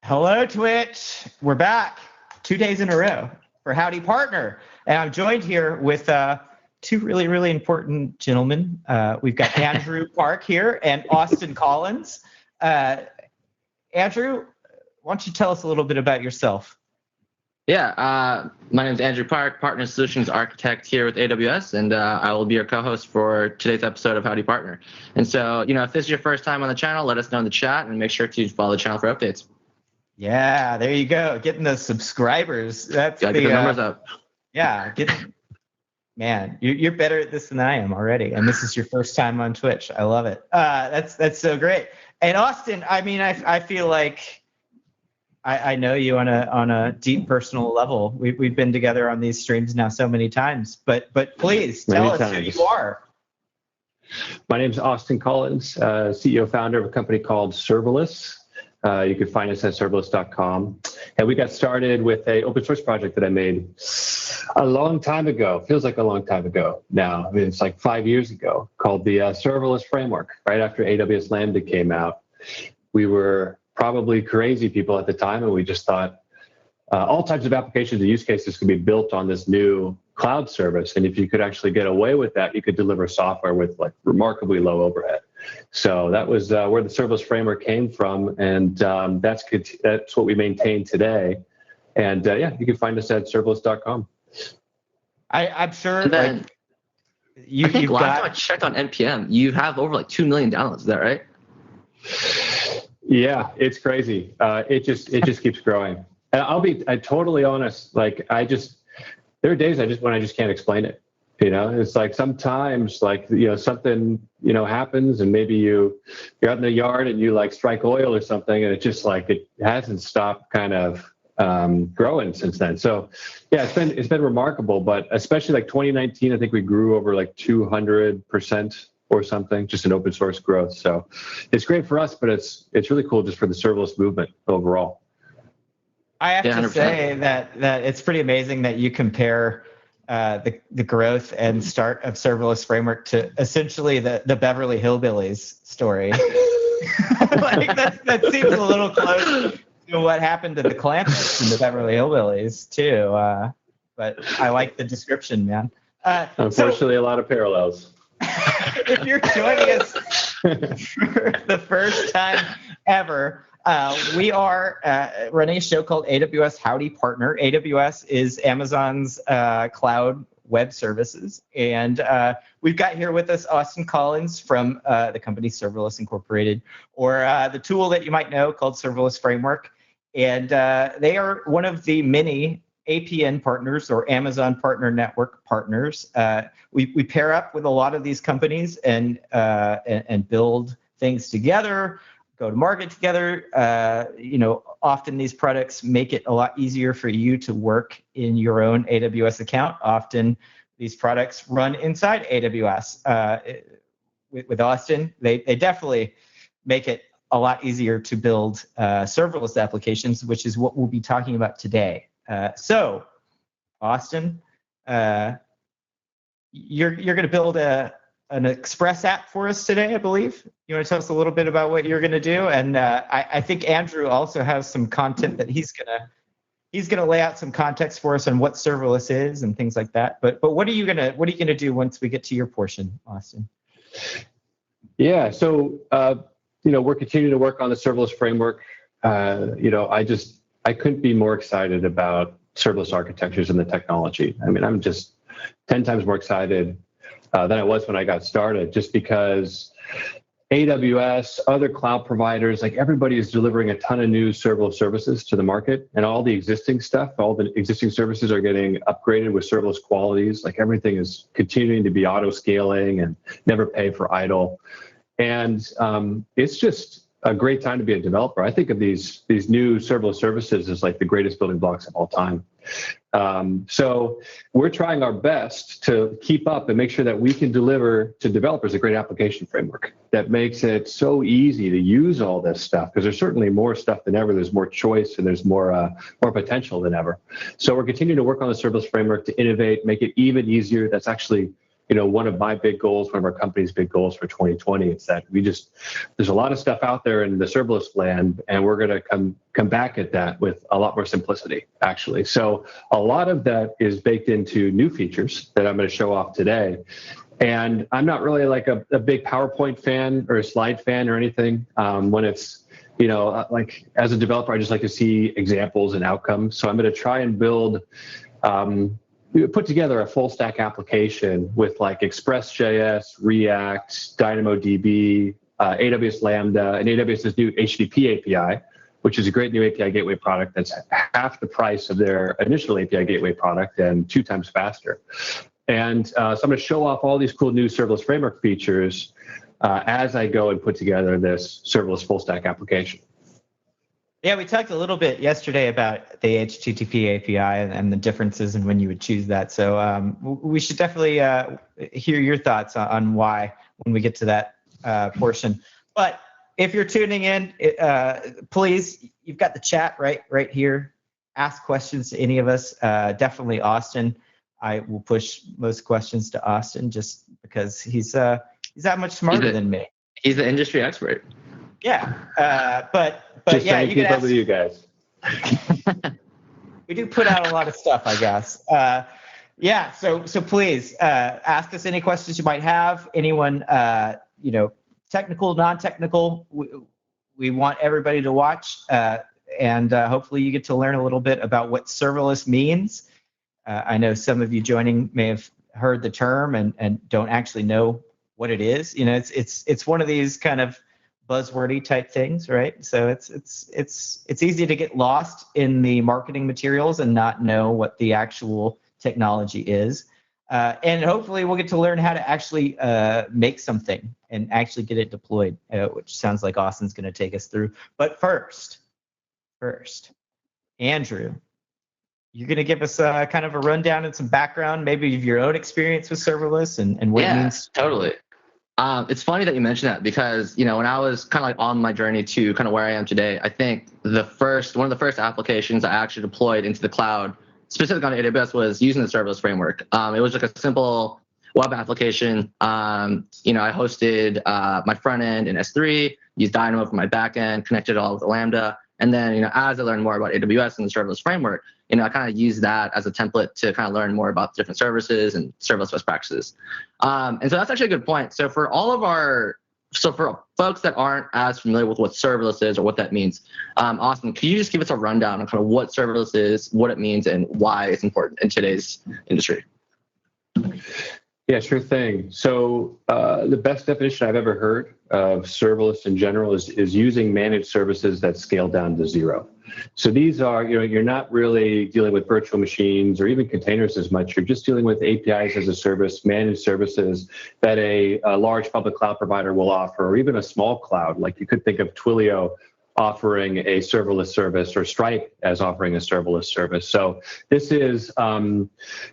Hello, Twitch. We're back 2 days in a row for Howdy Partner. And I'm joined here with two really, really important gentlemen. We've got Andrew Park here and Austin Collins. Andrew, why don't you tell us a little bit about yourself? Yeah, my name is Andrew Park, Partner Solutions Architect here with AWS, and I will be your co-host for today's episode of Howdy Partner. And so, if this is your first time on the channel, let us know in the chat and make sure to follow the channel for updates. Yeah, there you go. Getting those subscribers. That's get the numbers up. Yeah, man, you're better at this than I am already, and this is your first time on Twitch. I love it. That's so great. And Austin, I mean, I feel like I know you on a deep personal level. We've been together on these streams now so many times, but please tell us who you are. My name is Austin Collins, CEO founder of a company called Serverless. You can find us at serverless.com. And we got started with an open source project that I made a long time ago. Feels like a long time ago now. I mean, it's like 5 years ago, called the Serverless Framework, right after AWS Lambda came out. We were probably crazy people at the time, and we just thought all types of applications and use cases could be built on this new cloud service. And if you could actually get away with that, you could deliver software with like remarkably low overhead. So that was where the serverless framework came from, and that's what we maintain today. And yeah, you can find us at serverless.com. I'm sure. And then, I think last time I checked on NPM, you have over like 2 million downloads. Is that right? Yeah, it's crazy. It just keeps growing. And I'll be totally honest. Like there are days when I just can't explain it. It's like sometimes something happens, and maybe you're out in the yard and you like strike oil or something, and it just it hasn't stopped kind of growing since then. So yeah, it's been remarkable. But especially like 2019, I think we grew over like 200% or something, just in open source growth. So it's great for us, but it's really cool just for the serverless movement overall. I have to say that it's pretty amazing that you compare the growth and start of Serverless Framework to essentially the Beverly Hillbillies story. Like that seems a little close to what happened to the Clampets and the Beverly Hillbillies too. But I like the description, man. Unfortunately, a lot of parallels. If you're joining us for the first time ever, we are running a show called AWS Howdy Partner. AWS is Amazon's cloud web services. And we've got here with us Austin Collins from the company Serverless Incorporated, or the tool that you might know called Serverless Framework. And they are one of the many APN partners, or Amazon Partner Network partners. We pair up with a lot of these companies and build things together, go to market together. Often these products make it a lot easier for you to work in your own AWS account. Often these products run inside AWS. With Austin, they definitely make it a lot easier to build serverless applications, which is what we'll be talking about today. So, Austin, you're going to build an Express app for us today, I believe. You want to tell us a little bit about what you're going to do? And I think Andrew also has some content that he's going to lay out some context for us on what serverless is and things like that. But what are you going to do once we get to your portion, Austin? Yeah. So we're continuing to work on the serverless framework. I couldn't be more excited about serverless architectures and the technology. I mean, I'm just 10 times more excited than I was when I got started, just because AWS, other cloud providers, like everybody is delivering a ton of new serverless services to the market, and all the existing services are getting upgraded with serverless qualities. Like everything is continuing to be auto scaling and never pay for idle. And it's just a great time to be a developer. I think of these new serverless services as like the greatest building blocks of all time. So we're trying our best to keep up and make sure that we can deliver to developers a great application framework that makes it so easy to use all this stuff, because there's certainly more stuff than ever. There's more choice and there's more potential than ever. So we're continuing to work on the serverless framework to innovate, make it even easier. That's actually one of my big goals, one of our company's big goals for 2020. It's that there's a lot of stuff out there in the serverless land, and we're going to come back at that with a lot more simplicity, actually. So a lot of that is baked into new features that I'm going to show off today. And I'm not really like a big PowerPoint fan or a slide fan or anything. When it's, like as a developer, I just like to see examples and outcomes. So I'm going to try and put together a full stack application with like Express.js, React, DynamoDB, AWS Lambda, and AWS's new HTTP API, which is a great new API gateway product that's half the price of their initial API gateway product and 2 times faster. And so I'm going to show off all these cool new serverless framework features as I go and put together this serverless full stack application. Yeah, we talked a little bit yesterday about the HTTP API and the differences in when you would choose that. So we should definitely hear your thoughts on why when we get to that portion. But if you're tuning in, please, you've got the chat right here. Ask questions to any of us. Definitely Austin. I will push most questions to Austin just because he's that much smarter than me. He's the industry expert. Yeah, but just yeah, you can ask you guys. We do put out a lot of stuff, I guess. Yeah, so please ask us any questions you might have. Anyone, technical, non-technical. We want everybody to watch, and hopefully you get to learn a little bit about what serverless means. I know some of you joining may have heard the term and don't actually know what it is. It's one of these kind of buzzwordy type things, right? So it's easy to get lost in the marketing materials and not know what the actual technology is. And hopefully we'll get to learn how to actually make something and actually get it deployed, which sounds like Austin's going to take us through. But first, Andrew, you're going to give us kind of a rundown and some background, maybe of your own experience with serverless and what it means. Yeah, totally. It's funny that you mentioned that because, when I was kind of like on my journey to kind of where I am today, I think one of the first applications I actually deployed into the cloud, specifically on AWS, was using the serverless framework. It was like a simple web application. I hosted my front end in S3, used Dynamo for my back end, connected it all with Lambda. And then, as I learned more about AWS and the serverless framework, I kind of used that as a template to kind of learn more about different services and serverless best practices. And so that's actually a good point. So for folks that aren't as familiar with what serverless is or what that means, Austin, can you just give us a rundown on kind of what serverless is, what it means, and why it's important in today's industry? Yeah, sure thing. So the best definition I've ever heard of serverless in general is using managed services that scale down to zero. So these are, you're not really dealing with virtual machines or even containers as much. You're just dealing with APIs as a service, managed services that a large public cloud provider will offer, or even a small cloud. Like you could think of Twilio offering a serverless service, or Stripe as offering a serverless service. So this is, I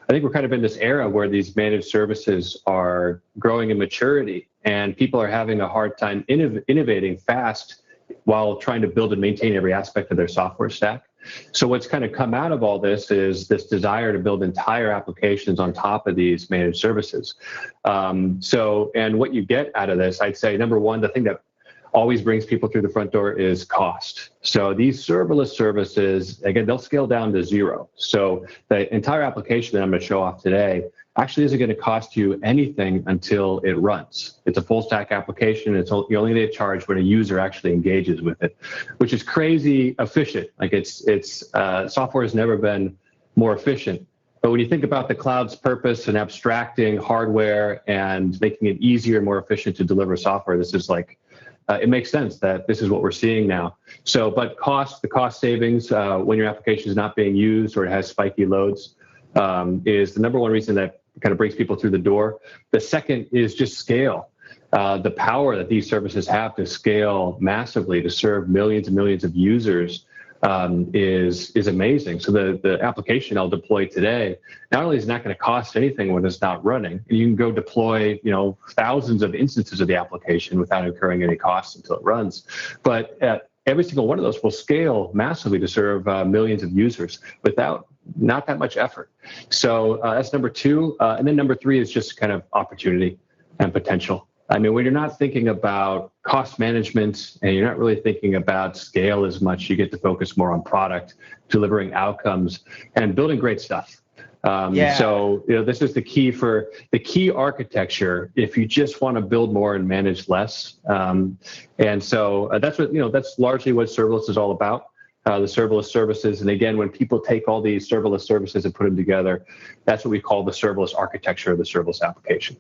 think we're kind of in this era where these managed services are growing in maturity, and people are having a hard time innovating fast while trying to build and maintain every aspect of their software stack. So what's kind of come out of all this is this desire to build entire applications on top of these managed services. And what you get out of this, I'd say, number one, the thing that always brings people through the front door is cost. So these serverless services, again, they'll scale down to zero. So the entire application that I'm going to show off today actually isn't going to cost you anything until it runs. It's a full stack application. You only get charged when a user actually engages with it, which is crazy efficient. Like software has never been more efficient. But when you think about the cloud's purpose and abstracting hardware and making it easier and more efficient to deliver software, this is like, it makes sense that this is what we're seeing now. So, but the cost savings when your application is not being used or it has spiky loads is the number one reason that kind of brings people through the door. The second is just scale. The power that these services have to scale massively to serve millions and millions of users is amazing. So the application I'll deploy today, not only is it not going to cost anything when it's not running, you can go deploy thousands of instances of the application without incurring any costs until it runs. But every single one of those will scale massively to serve millions of users without not that much effort. So that's number two. And then number three is just kind of opportunity and potential. I mean, when you're not thinking about cost management and you're not really thinking about scale as much, you get to focus more on product, delivering outcomes, and building great stuff. So, this is the key architecture if you just want to build more and manage less. And so that's that's largely what serverless is all about. The serverless services. And again, when people take all these serverless services and put them together, that's what we call the serverless architecture of the serverless application.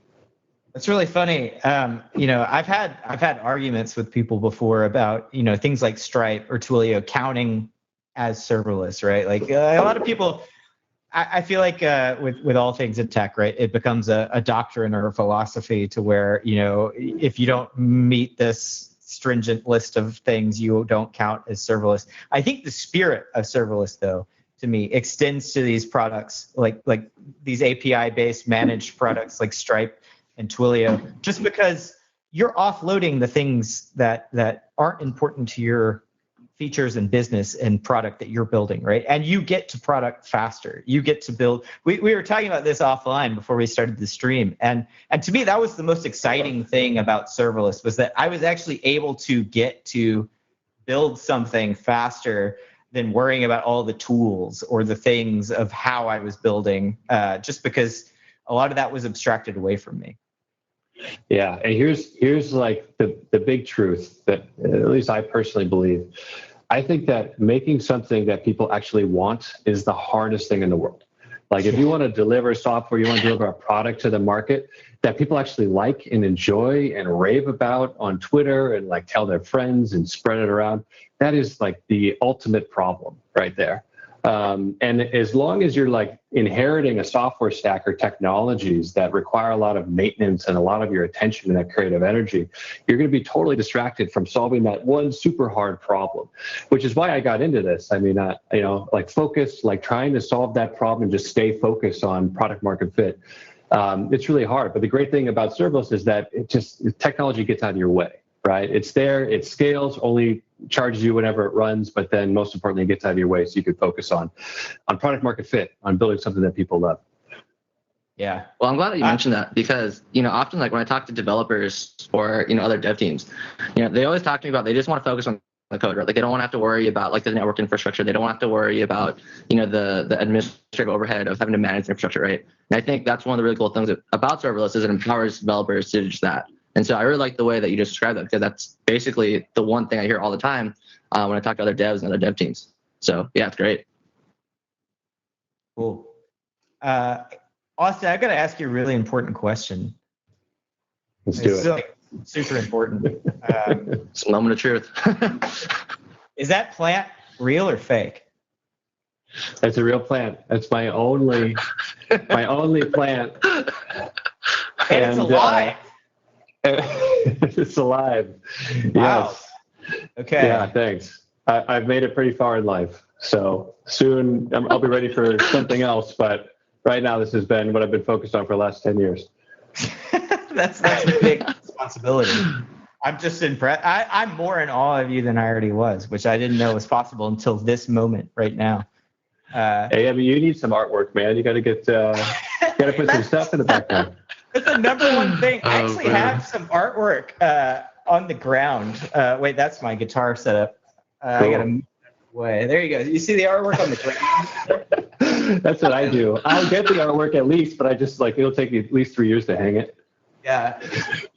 It's really funny. I've had arguments with people before about, things like Stripe or Twilio counting as serverless, right? Like a lot of people, I feel like with all things in tech, right, it becomes a doctrine or a philosophy to where, if you don't meet this stringent list of things, you don't count as serverless. I think the spirit of serverless, though, to me, extends to these products like these API-based managed products like Stripe and Twilio, just because you're offloading the things that aren't important to your features and business and product that you're building, right? And you get to product faster. You get to build. We were talking about this offline before we started the stream, and to me that was the most exciting thing about serverless, was that I was actually able to get to build something faster than worrying about all the tools or the things of how I was building, just because a lot of that was abstracted away from me. Yeah, and here's like the big truth that at least I personally believe. I think that making something that people actually want is the hardest thing in the world. Like if you want to deliver software, you want to deliver a product to the market that people actually like and enjoy and rave about on Twitter and like tell their friends and spread it around, that is like the ultimate problem right there. And as long as you're like inheriting a software stack or technologies that require a lot of maintenance and a lot of your attention and that creative energy, you're going to be totally distracted from solving that one super hard problem, which is why I got into this. I mean, like focus, like trying to solve that problem and just stay focused on product market fit. It's really hard. But the great thing about serverless is that technology gets out of your way. Right? It's there, it scales, only charges you whenever it runs, but then most importantly, it gets out of your way so you can focus on product market fit, on building something that people love. Yeah. Well, I'm glad that you mentioned that, because, often like when I talk to developers or, other dev teams, they always talk to me about, they just want to focus on the code, right? Like they don't want to have to worry about like the network infrastructure. They don't have to worry about, the administrative overhead of having to manage infrastructure, right? And I think that's one of the really cool things about serverless is it empowers developers to do just that. And so I really like the way that you just described that, because that's basically the one thing I hear all the time when I talk to other devs and other dev teams. So yeah, it's great. Cool. Austin, I've got to ask you a really important question. Let's do it. Like super important. It's a moment of truth. Is that plant real or fake? It's a real plant. That's my only plant. And it's alive. It's alive. Wow. Yes. Okay. Yeah, thanks. I've made it pretty far in life. So soon I'll be ready for something else. But right now, this has been what I've been focused on for the last 10 years. That's a big responsibility. I'm just impressed. I'm more in awe of you than I already was, which I didn't know was possible until this moment right now. Hey, I mean, you need some artwork, man. You got to put some stuff in the background. That's the number one thing. I actually have some artwork on the ground. Wait, that's my guitar setup. Cool. I got to move away. There you go. You see the artwork on the ground? That's what I do. I'll get the artwork at least, but I just it'll take me at least 3 years to hang it. Yeah,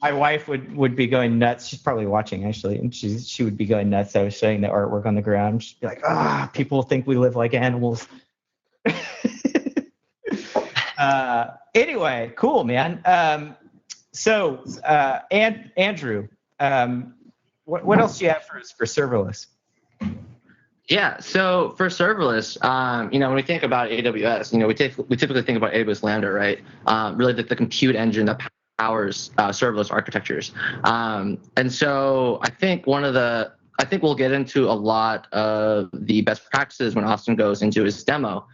my wife would be going nuts. She's probably watching actually, and she would be going nuts. I was showing the artwork on the ground. She'd be like, people think we live like animals. Anyway, cool, man. And Andrew, what else do you have for us for serverless? Yeah, so for serverless, when we think about AWS, we typically think about AWS Lambda, right? Really the compute engine that powers serverless architectures. And so I think we'll get into a lot of the best practices when Austin goes into his demo.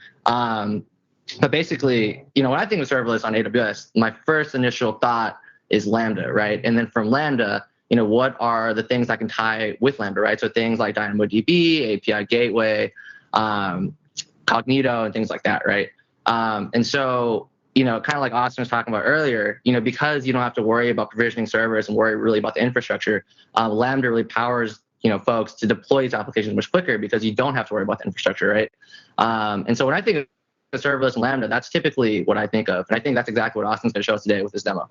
But basically, when I think of serverless on AWS, my first initial thought is Lambda, right? And then from Lambda, what are the things that can tie with Lambda, right? So things like DynamoDB, API Gateway, Cognito, and things like that, right? And so, kind of like Austin was talking about earlier, because you don't have to worry about provisioning servers and worry really about the infrastructure, Lambda really powers, folks to deploy these applications much quicker because you don't have to worry about the infrastructure, right? And so when I think of serverless and Lambda, that's typically what I think of. And I think that's exactly what Austin's going to show us today with this demo.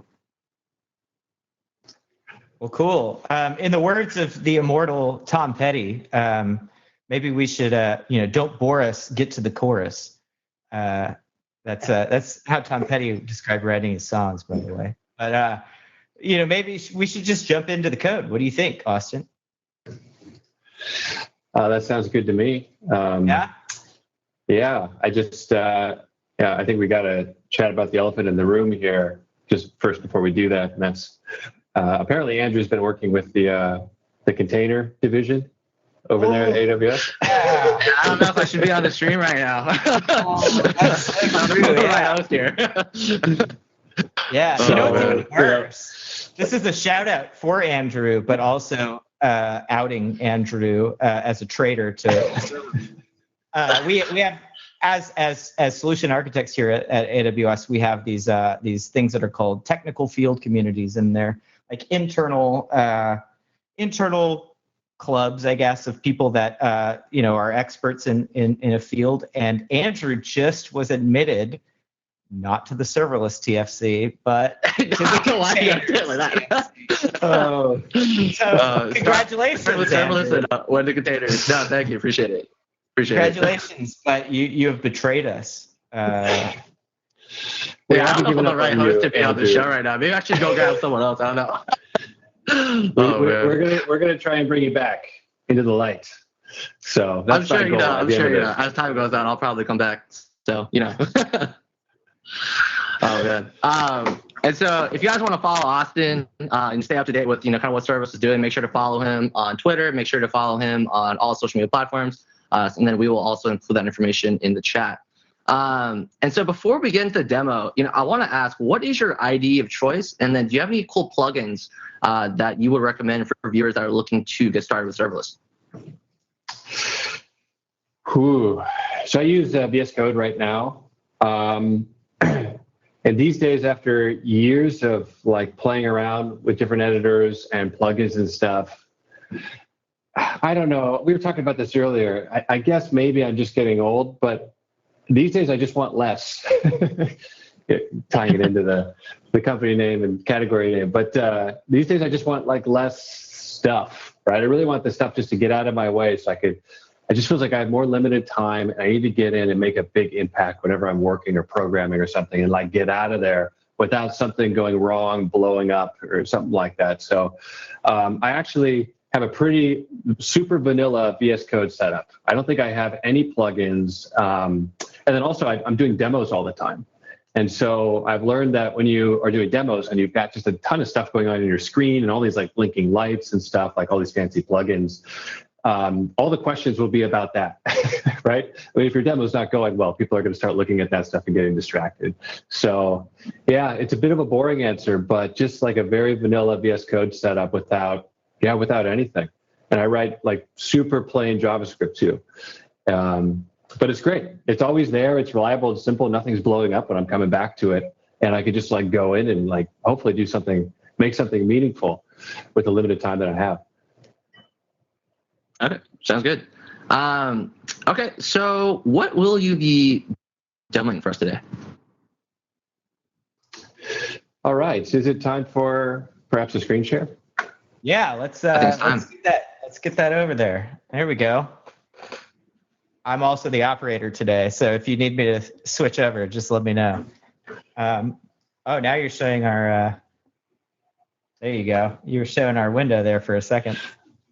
Well, cool. In the words of the immortal Tom Petty, maybe we should, don't bore us, get to the chorus. That's how Tom Petty described writing his songs, by the way. But maybe we should just jump into the code. What do you think, Austin? That sounds good to me. Yeah. I just I think we got to chat about the elephant in the room here just first before we do that. And that's apparently Andrew's been working with the container division over there at AWS. I don't know if I should be on the stream right now. Yeah, what's even worse? This is a shout out for Andrew, but also outing Andrew as a traitor to. We have as solution architects here at AWS, we have these things that are called technical field communities, and they're like internal clubs, I guess, of people that are experts in a field. And Andrew just was admitted not to the serverless TFC, but to the containers. So congratulations, serverless and the containers. No, thank you, appreciate it. Congratulations, but you have betrayed us. I don't know if I'm the right host to be on the show right now. Maybe I should go grab someone else. I don't know. We're gonna try and bring you back into the light. So that's I'm sure as time goes on, I'll probably come back. So Oh man. And so if you guys want to follow Austin and stay up to date with kind of what Serverless is doing, make sure to follow him on Twitter. Make sure to follow him on all social media platforms. And then we will also include that information in the chat. And so before we get into the demo, I want to ask, what is your IDE of choice? And then do you have any cool plugins that you would recommend for viewers that are looking to get started with serverless? So I use VS Code right now. And these days, after years of playing around with different editors and plugins and stuff, I don't know. We were talking about this earlier. I guess maybe I'm just getting old, but these days I just want less. Tying it into the company name and category name. But these days I just want less stuff, right? I really want the stuff just to get out of my way so it just feels like I have more limited time and I need to get in and make a big impact whenever I'm working or programming or something and get out of there without something going wrong, blowing up or something like that. So I actually have a pretty super vanilla VS Code setup. I don't think I have any plugins. And then also I'm doing demos all the time. And so I've learned that when you are doing demos and you've got just a ton of stuff going on in your screen and all these blinking lights and stuff, all these fancy plugins, all the questions will be about that, right? I mean, if your demo's not going well, people are going to start looking at that stuff and getting distracted. So yeah, it's a bit of a boring answer, but just a very vanilla VS Code setup without anything. And I write super plain JavaScript too. But it's great. It's always there. It's reliable and simple. Nothing's blowing up when I'm coming back to it. And I could just go in and hopefully do something, make something meaningful with the limited time that I have. Okay, sounds good. Okay, so what will you be demoing for us today? All right, so is it time for perhaps a screen share? Yeah, let's get that over there. There we go. I'm also the operator today, so if you need me to switch over, just let me know. Now you're showing our. There you go. You were showing our window there for a second.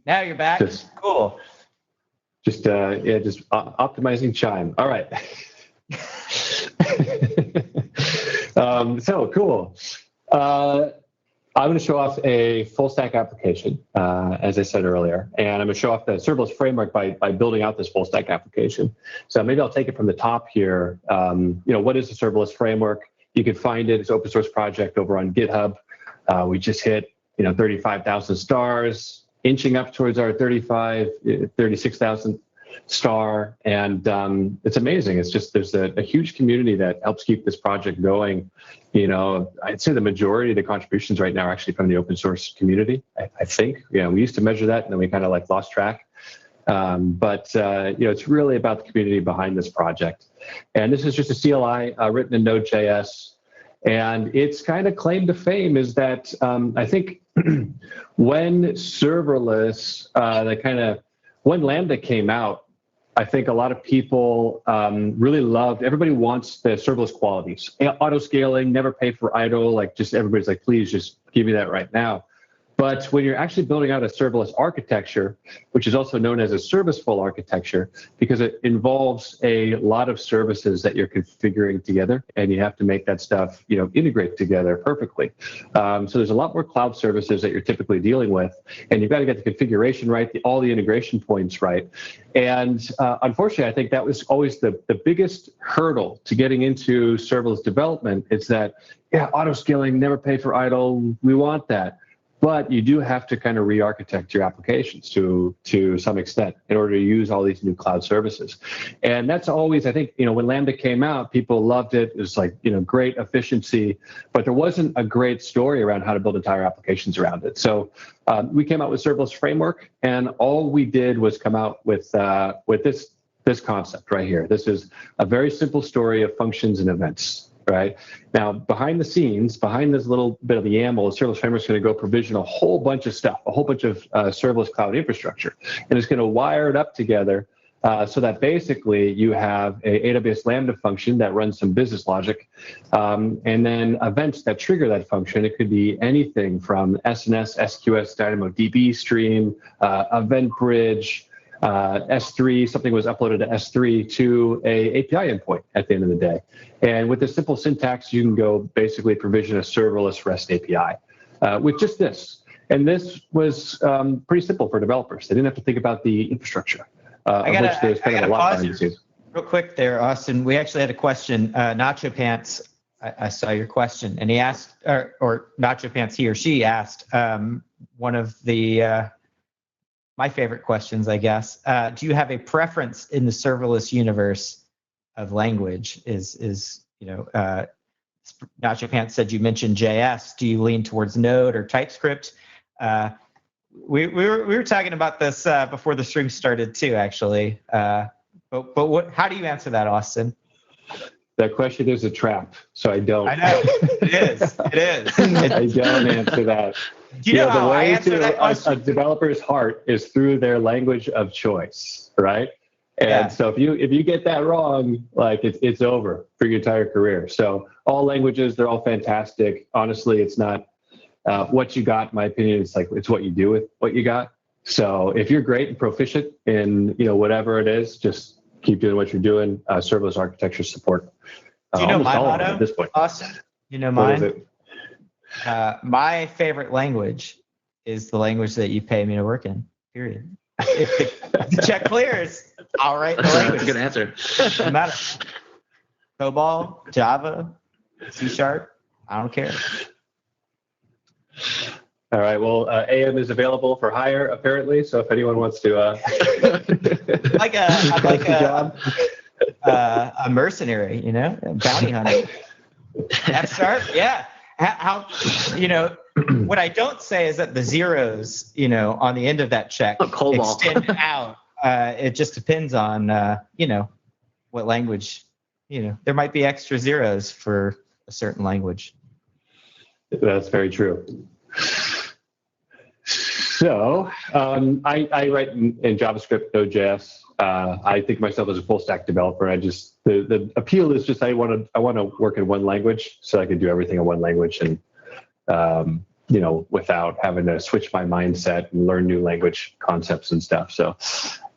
Now you're back. Cool. Just optimizing Chime. All right. So cool. I'm going to show off a full stack application, as I said earlier, and I'm going to show off the serverless framework by building out this full stack application. So maybe I'll take it from the top here. What is the serverless framework? You can find it. It's an open source project over on GitHub. We just hit 35,000 stars, inching up towards our 36,000 star. And it's amazing. It's just, there's a huge community that helps keep this project going. I'd say the majority of the contributions right now are actually from the open source community, I think. We used to measure that and then we kind of lost track. But it's really about the community behind this project. And this is just a CLI written in Node.js. And its kind of claim to fame is that I think when serverless, when Lambda came out, I think a lot of people really loved, everybody wants the serverless qualities. Auto scaling, never pay for idle, just everybody's like, please just give me that right now. But when you're actually building out a serverless architecture, which is also known as a serviceful architecture, because it involves a lot of services that you're configuring together, and you have to make that stuff, integrate together perfectly. So there's a lot more cloud services that you're typically dealing with, and you've got to get the configuration right, all the integration points right. And unfortunately, I think that was always the biggest hurdle to getting into serverless development. It's that, auto scaling, never pay for idle, we want that. But you do have to kind of re-architect your applications to some extent in order to use all these new cloud services. And that's always, I think, when Lambda came out, people loved it. It was great efficiency, but there wasn't a great story around how to build entire applications around it. So we came out with Serverless Framework, and all we did was come out with this concept right here. This is a very simple story of functions and events. Right now, behind the scenes, behind this little bit of the YAML, the Serverless Framework is going to go provision a whole bunch of stuff, a whole bunch of serverless cloud infrastructure, and it's going to wire it up together so that basically you have a AWS Lambda function that runs some business logic, and then events that trigger that function. It could be anything from SNS, SQS, DynamoDB stream, event bridge. S3, something was uploaded to S3 to a API endpoint at the end of the day. And with this simple syntax, you can go basically provision a serverless REST API with just this. And this was pretty simple for developers. They didn't have to think about the infrastructure, of which there's kind of a lot behind the scenes. Real quick there, Austin. We actually had a question. Nacho Pants, I saw your question, and he asked, or Nacho Pants, he or she asked one of the my favorite questions, I guess. Do you have a preference in the serverless universe of language? Nacho Pants said you mentioned JS. Do you lean towards Node or TypeScript? We were talking about this before the stream started too, actually. But how do you answer that, Austin? That question is a trap, so I don't. I know it is. I don't answer that. Do you know how I answer that question? A developer's heart is through their language of choice, right? And so if you get that wrong, it's over for your entire career. So all languages, they're all fantastic. Honestly, it's not what you got. In my opinion, it's what you do with what you got. So if you're great and proficient in whatever it is, just keep doing what you're doing. Serverless architecture support. Do you know my motto at this point? Awesome. You know mine? My favorite language is the language that you pay me to work in, period. If the check clears, I'll write the language. That's a good answer. Doesn't matter. COBOL, Java, C#, I don't care. All right. Well, AM is available for hire, apparently. So if anyone wants to, I'd like a mercenary, a bounty hunter. F-sharp, yeah. How what I don't say is that the zeros, on the end of that check extend out. It just depends on, what language. There might be extra zeros for a certain language. That's very true. So I write in JavaScript, Node.js. I think of myself as a full stack developer. The appeal is just I want to work in one language so I can do everything in one language and without having to switch my mindset and learn new language concepts and stuff. So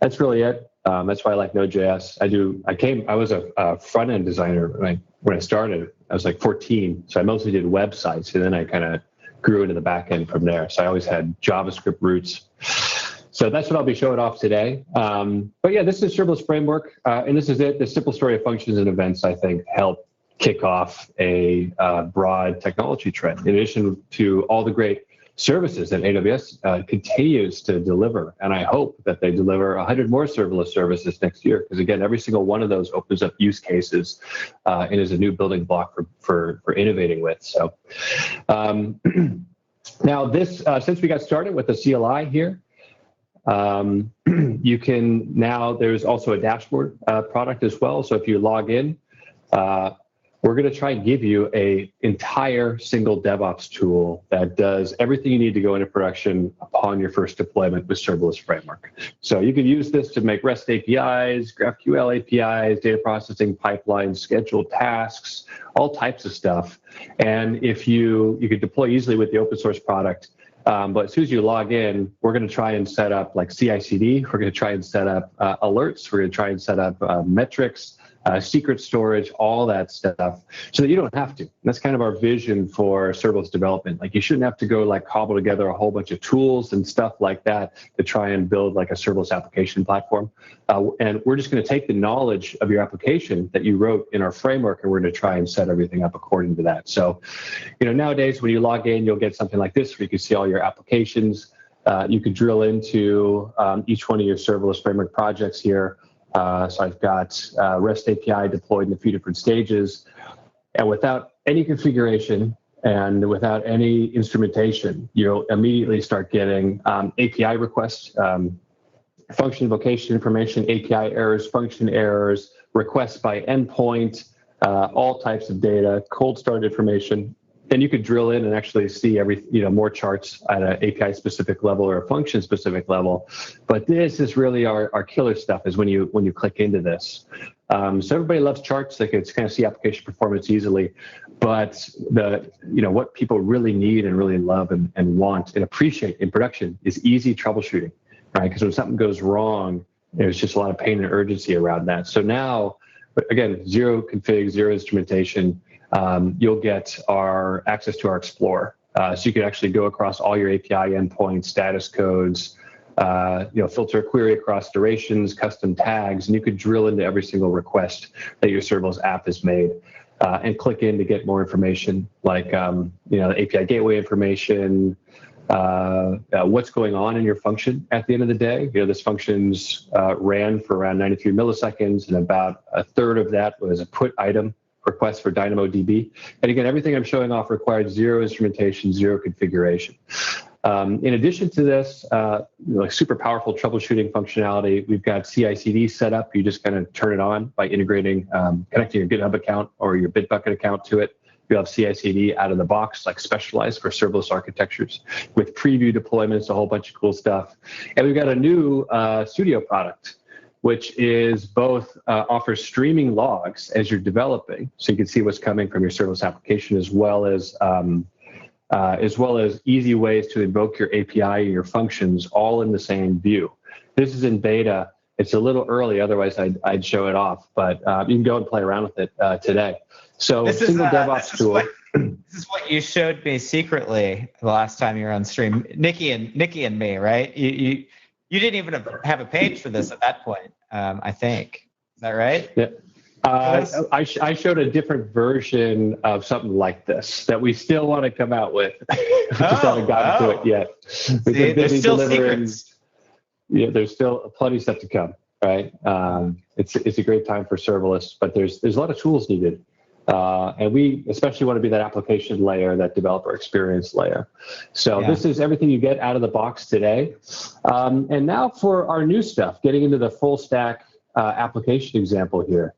that's really it. That's why I like Node.js. I was a front end designer when I started. I was 14, so I mostly did websites, and then I kind of grew into the back end from there. So I always had JavaScript roots. So that's what I'll be showing off today. But yeah, this is Serverless Framework, and this is it. The simple story of functions and events, I think, help kick off a broad technology trend. In addition to all the great services that AWS continues to deliver. And I hope that they deliver 100 more serverless services next year, because again, every single one of those opens up use cases and is a new building block for innovating with. So now this, since we got started with the CLI here, you can now, there's also a dashboard product as well. So if you log in, we're going to try and give you a entire single DevOps tool that does everything you need to go into production upon your first deployment with Serverless Framework. So you can use this to make REST APIs, GraphQL APIs, data processing pipelines, schedule tasks, all types of stuff. And if you could deploy easily with the open source product. But as soon as you log in, we're going to try and set up like CI/CD. We're going to try and set up alerts. We're going to try and set up metrics, secret storage, all that stuff, so that you don't have to. And that's kind of our vision for serverless development. Like, you shouldn't have to go like cobble together a whole bunch of tools and stuff like that to try and build like a serverless application platform. And we're just going to take the knowledge of your application that you wrote in our framework, and we're going to try and set everything up according to that. So, nowadays when you log in, you'll get something like this where you can see all your applications. You could drill into each one of your serverless framework projects here. So I've got REST API deployed in a few different stages, and without any configuration and without any instrumentation, you'll immediately start getting API requests, function invocation information, API errors, function errors, requests by endpoint, all types of data, cold start information. Then you could drill in and actually see more charts at an API specific level or a function specific level. But this is really our killer stuff, is when you click into this. So everybody loves charts. They can kind of see application performance easily. But what people really need and really love and want and appreciate in production is easy troubleshooting, right? Because when something goes wrong, there's just a lot of pain and urgency around that. So now, again, zero config, zero instrumentation. You'll get our access to our Explorer. So you can actually go across all your API endpoints, status codes, filter a query across durations, custom tags, and you could drill into every single request that your serverless app has made and click in to get more information, like the API gateway information, what's going on in your function at the end of the day. This function's ran for around 93 milliseconds, and about a third of that was a put item request for DynamoDB. And again, everything I'm showing off required zero instrumentation, zero configuration. In addition to this, super powerful troubleshooting functionality, we've got CI/CD set up. You just kind of turn it on by integrating, connecting your GitHub account or your Bitbucket account to it. You have CI/CD out of the box, like specialized for serverless architectures, with preview deployments, a whole bunch of cool stuff. And we've got a new Studio product, which is both offers streaming logs as you're developing, so you can see what's coming from your serverless application, as well as easy ways to invoke your API and your functions all in the same view. This is in beta. It's a little early, otherwise I'd show it off, but you can go and play around with it today. So this single DevOps tool. This is what you showed me secretly the last time you were on stream, Nikki and me, right? You didn't even have a page for this at that point, I think. Is that right? Yeah. I showed a different version of something like this that we still want to come out with. We just haven't gotten to it yet. There's still secrets. Yeah, there's still plenty of stuff to come, right? It's a great time for serverless, but there's a lot of tools needed. And we especially want to be that application layer, that developer experience layer. So This is everything you get out of the box today. And now for our new stuff, getting into the full stack application example here.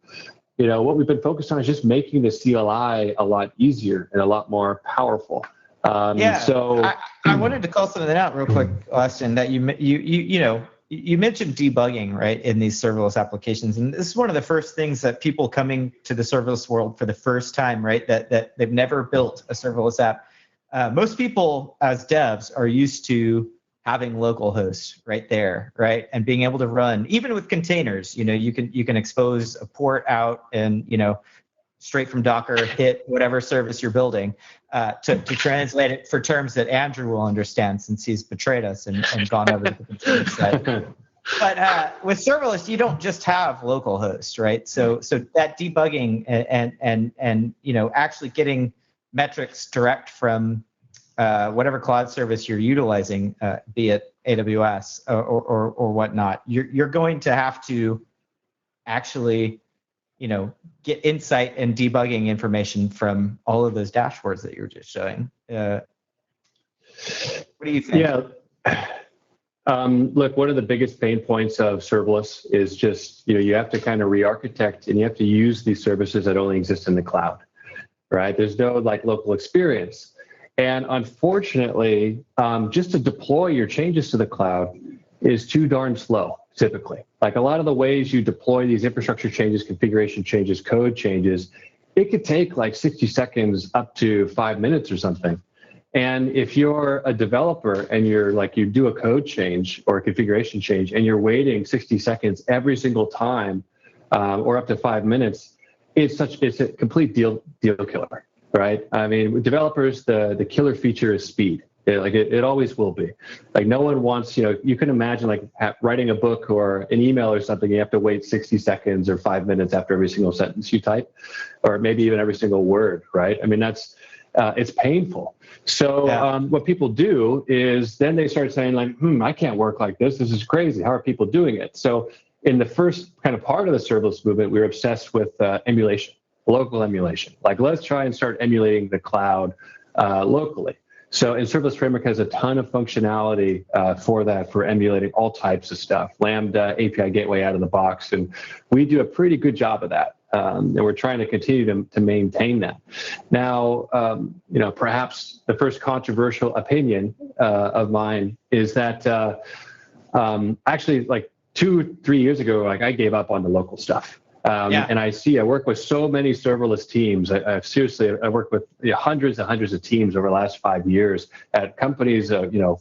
What we've been focused on is just making the CLI a lot easier and a lot more powerful. So I wanted to call something out real quick, Austin, that you mentioned debugging, right, in these serverless applications, and this is one of the first things that people coming to the serverless world for the first time, right, that they've never built a serverless app. Most people as devs are used to having local hosts right there, right, and being able to run even with containers. You can expose a port out and straight from Docker hit whatever service you're building to translate it for terms that Andrew will understand, since he's betrayed us and gone over to the container side. But with serverless, you don't just have local hosts, right? So that debugging and actually getting metrics direct from whatever cloud service you're utilizing, be it AWS or whatnot, you're going to have to actually, get insight and debugging information from all of those dashboards that you were just showing. What do you think? Yeah. Look, one of the biggest pain points of serverless is just, you have to kind of re-architect and you have to use these services that only exist in the cloud, right? There's no local experience. And unfortunately, just to deploy your changes to the cloud is too darn slow, typically. A lot of the ways you deploy these infrastructure changes, configuration changes, code changes, it could take 60 seconds up to 5 minutes or something. And if you're a developer and you do a code change or a configuration change and you're waiting 60 seconds every single time, or up to 5 minutes, it's a complete deal killer. Right? I mean, developers, the killer feature is speed. It always will be. No one wants, you can imagine writing a book or an email or something, you have to wait 60 seconds or 5 minutes after every single sentence you type, or maybe even every single word, right? I mean, it's painful. So what people do is then they start saying I can't work like this. This is crazy. How are people doing it? So in the first kind of part of the serverless movement, we were obsessed with emulation. Local emulation. Let's try and start emulating the cloud locally. So, and Serverless Framework has a ton of functionality for that, for emulating all types of stuff. Lambda, API gateway out of the box, and we do a pretty good job of that. And we're trying to continue to maintain that. Now, perhaps the first controversial opinion of mine is that actually, 2-3 years ago, I gave up on the local stuff. And I work with so many serverless teams. I worked with hundreds and hundreds of teams over the last 5 years at companies,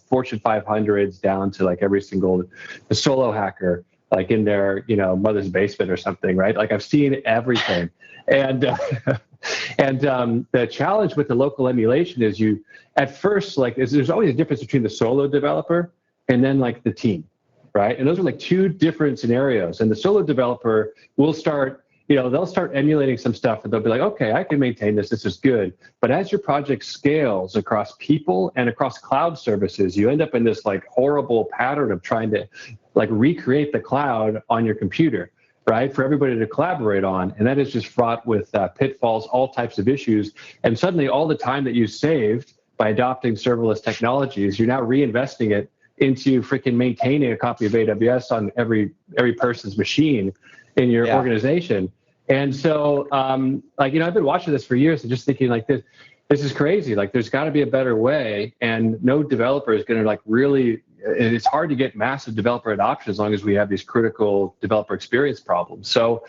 Fortune 500s down to every single solo hacker, in their, mother's basement or something, right? I've seen everything. And, the challenge with the local emulation is at first, there's always a difference between the solo developer and then the team. Right? And those are two different scenarios. And the solo developer will start, they'll start emulating some stuff and they'll be okay, I can maintain this. This is good. But as your project scales across people and across cloud services, you end up in this horrible pattern of trying to recreate the cloud on your computer, right? For everybody to collaborate on. And that is just fraught with pitfalls, all types of issues. And suddenly all the time that you saved by adopting serverless technologies, you're now reinvesting it into freaking maintaining a copy of AWS on every person's machine in your organization. And so, I've been watching this for years and just thinking this is crazy. There's got to be a better way, and no developer is going to really. It's hard to get massive developer adoption as long as we have these critical developer experience problems. So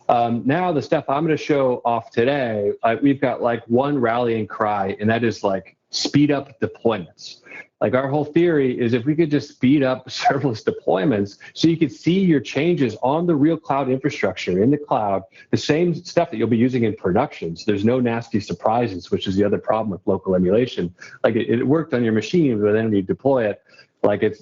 now the stuff I'm going to show off today, we've got one rallying cry, and that is speed up deployments. Our whole theory is if we could just speed up serverless deployments so you could see your changes on the real cloud infrastructure in the cloud, the same stuff that you'll be using in production. So there's no nasty surprises, which is the other problem with local emulation. It worked on your machine, but then when you deploy it,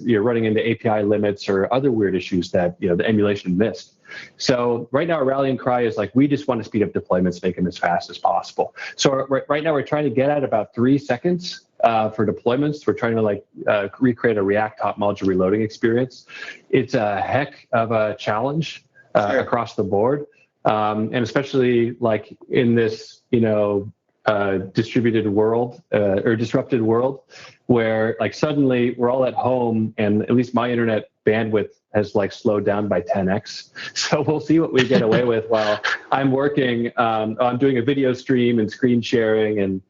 you're running into API limits or other weird issues that the emulation missed. So right now our rallying cry is we just want to speed up deployments, make them as fast as possible. So right now we're trying to get at about 3 seconds for deployments. We're trying to recreate a React top module reloading experience. It's a heck of a challenge across the board, and especially in this distributed world or disrupted world where suddenly we're all at home and at least my internet bandwidth has slowed down by 10x. So we'll see what we get away with while I'm working. I'm doing a video stream and screen sharing and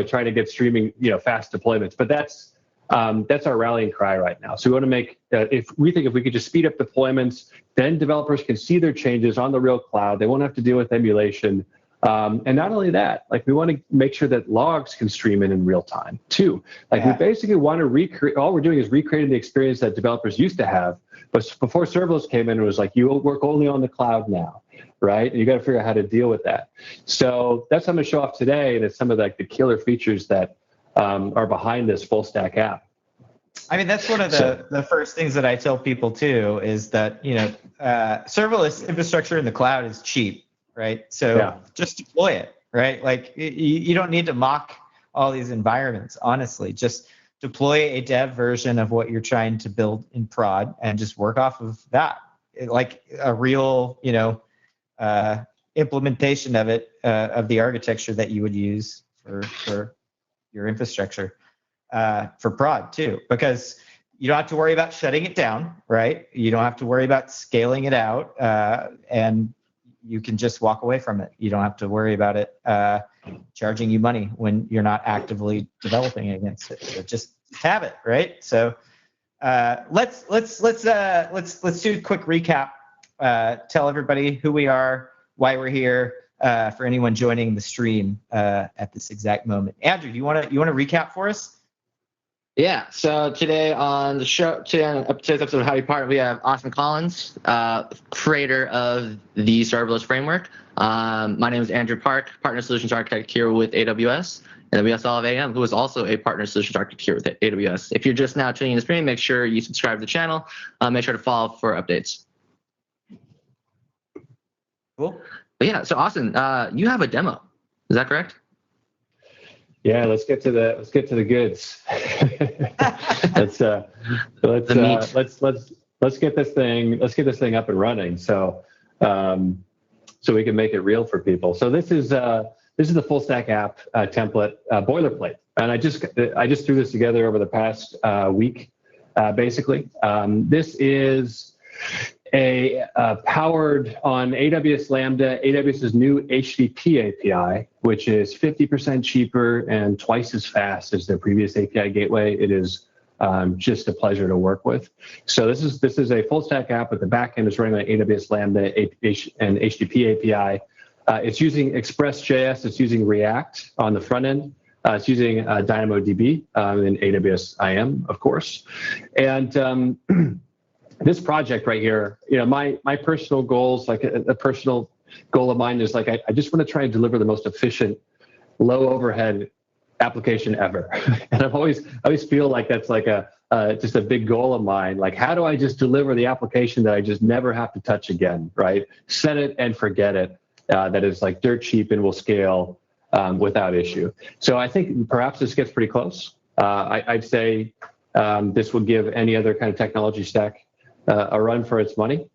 trying to get streaming fast deployments. But that's our rallying cry right now. So we want to make if we could just speed up deployments, then developers can see their changes on the real cloud. They won't have to deal with emulation. And not only that, we want to make sure that logs can stream in real time too. We basically want to recreate, all we're doing is recreating the experience that developers used to have. But before serverless came in, it was you work only on the cloud now, right? And you got to figure out how to deal with that. So that's what I'm going to show off today. And it's some of the killer features that are behind this full stack app. I mean, that's one of the first things that I tell people too, is that, serverless infrastructure in the cloud is cheap. Right. So just deploy it. Right. You don't need to mock all these environments, honestly. Just deploy a dev version of what you're trying to build in prod and just work off of that. Like a real, implementation of it, of the architecture that you would use for your infrastructure, for prod too, because you don't have to worry about shutting it down, right? You don't have to worry about scaling it out, and you can just walk away from it. You don't have to worry about it charging you money when you're not actively developing against it. So just have it, right? So let's do a quick recap. Tell everybody who we are, why we're here, for anyone joining the stream at this exact moment. Andrew, you want to recap for us? Yeah, so today on the show, today's episode of Howdy Partner, we have Austin Collins, creator of the Serverless Framework. My name is Andrew Park, Partner Solutions Architect here with AWS. And then we also have AM, who is also a Partner Solutions Architect here with AWS. If you're just now tuning in the stream, make sure you subscribe to the channel. Make sure to follow for updates. Cool. But yeah, so Austin, you have a demo. Is that correct? Yeah, let's get to the goods. let's get this thing up and running. So we can make it real for people. So this is the full stack app template boilerplate, and I just threw this together over the past week, basically. This is powered on AWS Lambda, AWS's new HTTP API, which is 50% cheaper and twice as fast as their previous API gateway. It is just a pleasure to work with. So this is a full stack app, but the backend is running on AWS Lambda and HTTP API. It's using Express.js. It's using React on the front end. It's using DynamoDB in AWS IAM, of course, and this project right here, my personal goals, like a personal goal of mine is like, I just want to try and deliver the most efficient, low overhead application ever. And I always feel like that's like just a big goal of mine. Like, how do I just deliver the application that I just never have to touch again, right? Set it and forget it. That is like dirt cheap and will scale without issue. So I think perhaps this gets pretty close. I'd say this will give any other kind of technology stack a run for its money.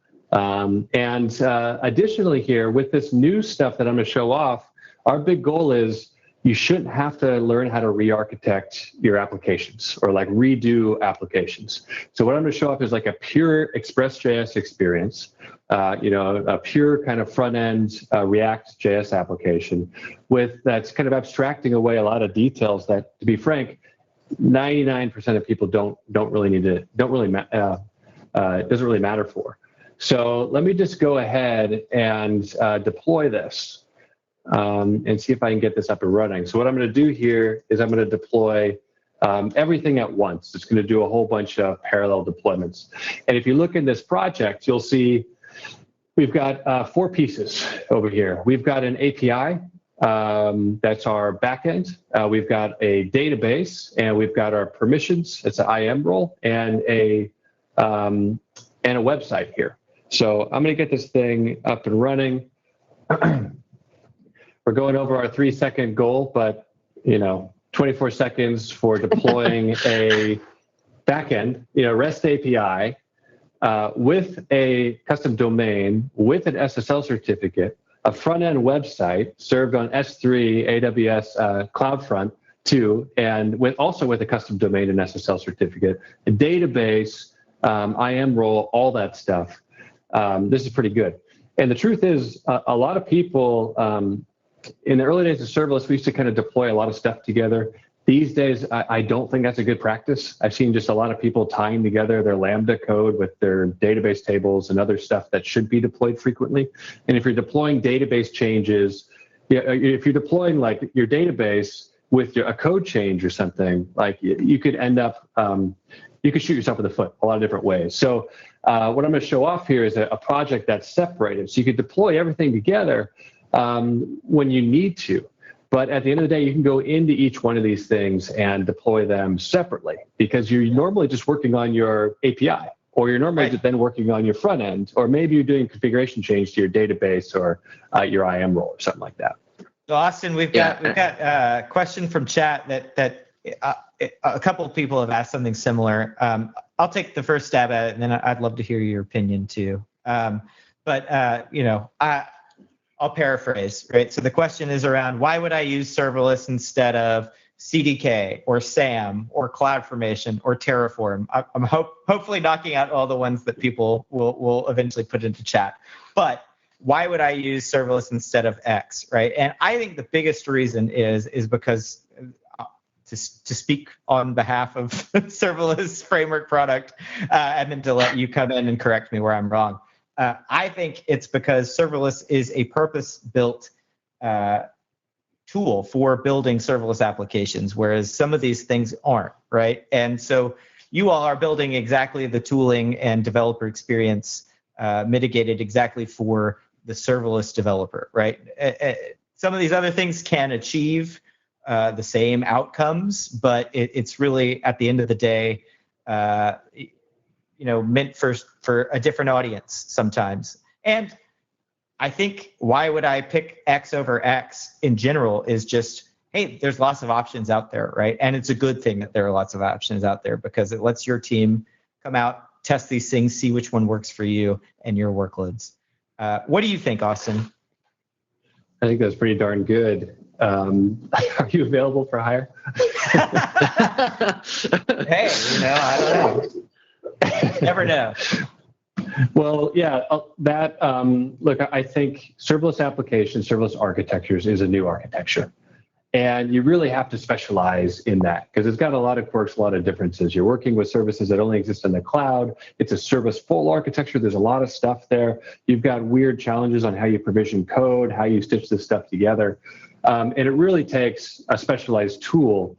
Additionally here, with this new stuff that I'm going to show off, our big goal is you shouldn't have to learn how to re-architect your applications or like redo applications. So what I'm going to show off is like a pure Express.js experience, a pure kind of front-end React.js application that's kind of abstracting away a lot of details that, to be frank, 99% of people it doesn't really matter for. So let me just go ahead and deploy this and see if I can get this up and running. So what I'm going to do here is I'm going to deploy everything at once. It's going to do a whole bunch of parallel deployments. And if you look in this project, you'll see we've got 4 pieces over here. We've got an API. That's our backend. We've got a database, and we've got our permissions. It's an IAM role and a website here. So I'm going to get this thing up and running. We're going over our 3-second goal, but 24 seconds for deploying a backend, REST API with a custom domain, with an SSL certificate, a front-end website served on S3 AWS CloudFront 2, and also with a custom domain and SSL certificate, a database, IAM role, all that stuff. This is pretty good. And the truth is, a lot of people, in the early days of serverless, we used to kind of deploy a lot of stuff together. These days, I don't think that's a good practice. I've seen just a lot of people tying together their Lambda code with their database tables and other stuff that should be deployed frequently. And if you're deploying database changes, if you're deploying like your database with a code change or something, like you could end up, you could shoot yourself in the foot a lot of different ways. So what I'm going to show off here is a project that's separated. So you could deploy everything together when you need to. But at the end of the day, you can go into each one of these things and deploy them separately because you're normally just working on your API, or you're normally then working on your front end, or maybe you're doing configuration change to your database or your IAM role or something like that. So Austin, we've got a question from chat that a couple of people have asked something similar. I'll take the first stab at it, and then I'd love to hear your opinion too. I'll paraphrase, right? So the question is around why would I use serverless instead of CDK or SAM or CloudFormation or Terraform? I'm hopefully knocking out all the ones that people will eventually put into chat. But why would I use serverless instead of X, right? And I think the biggest reason is because to speak on behalf of Serverless Framework product, and then to let you come in and correct me where I'm wrong. I think it's because serverless is a purpose-built tool for building serverless applications, whereas some of these things aren't, right? And so you all are building exactly the tooling and developer experience mitigated exactly for the serverless developer, right? Some of these other things can achieve the same outcomes, but it's really, at the end of the day, meant for a different audience sometimes. And I think why would I pick X over X in general is just, hey, there's lots of options out there, right? And it's a good thing that there are lots of options out there because it lets your team come out, test these things, see which one works for you and your workloads. What do you think, Austin? I think that's pretty darn good. Are you available for hire? Hey, I don't know. Never know. Well, yeah, look, I think serverless applications, serverless architectures is a new architecture. And you really have to specialize in that because it's got a lot of quirks, a lot of differences. You're working with services that only exist in the cloud. It's a service-full architecture. There's a lot of stuff there. You've got weird challenges on how you provision code, how you stitch this stuff together. And it really takes a specialized tool.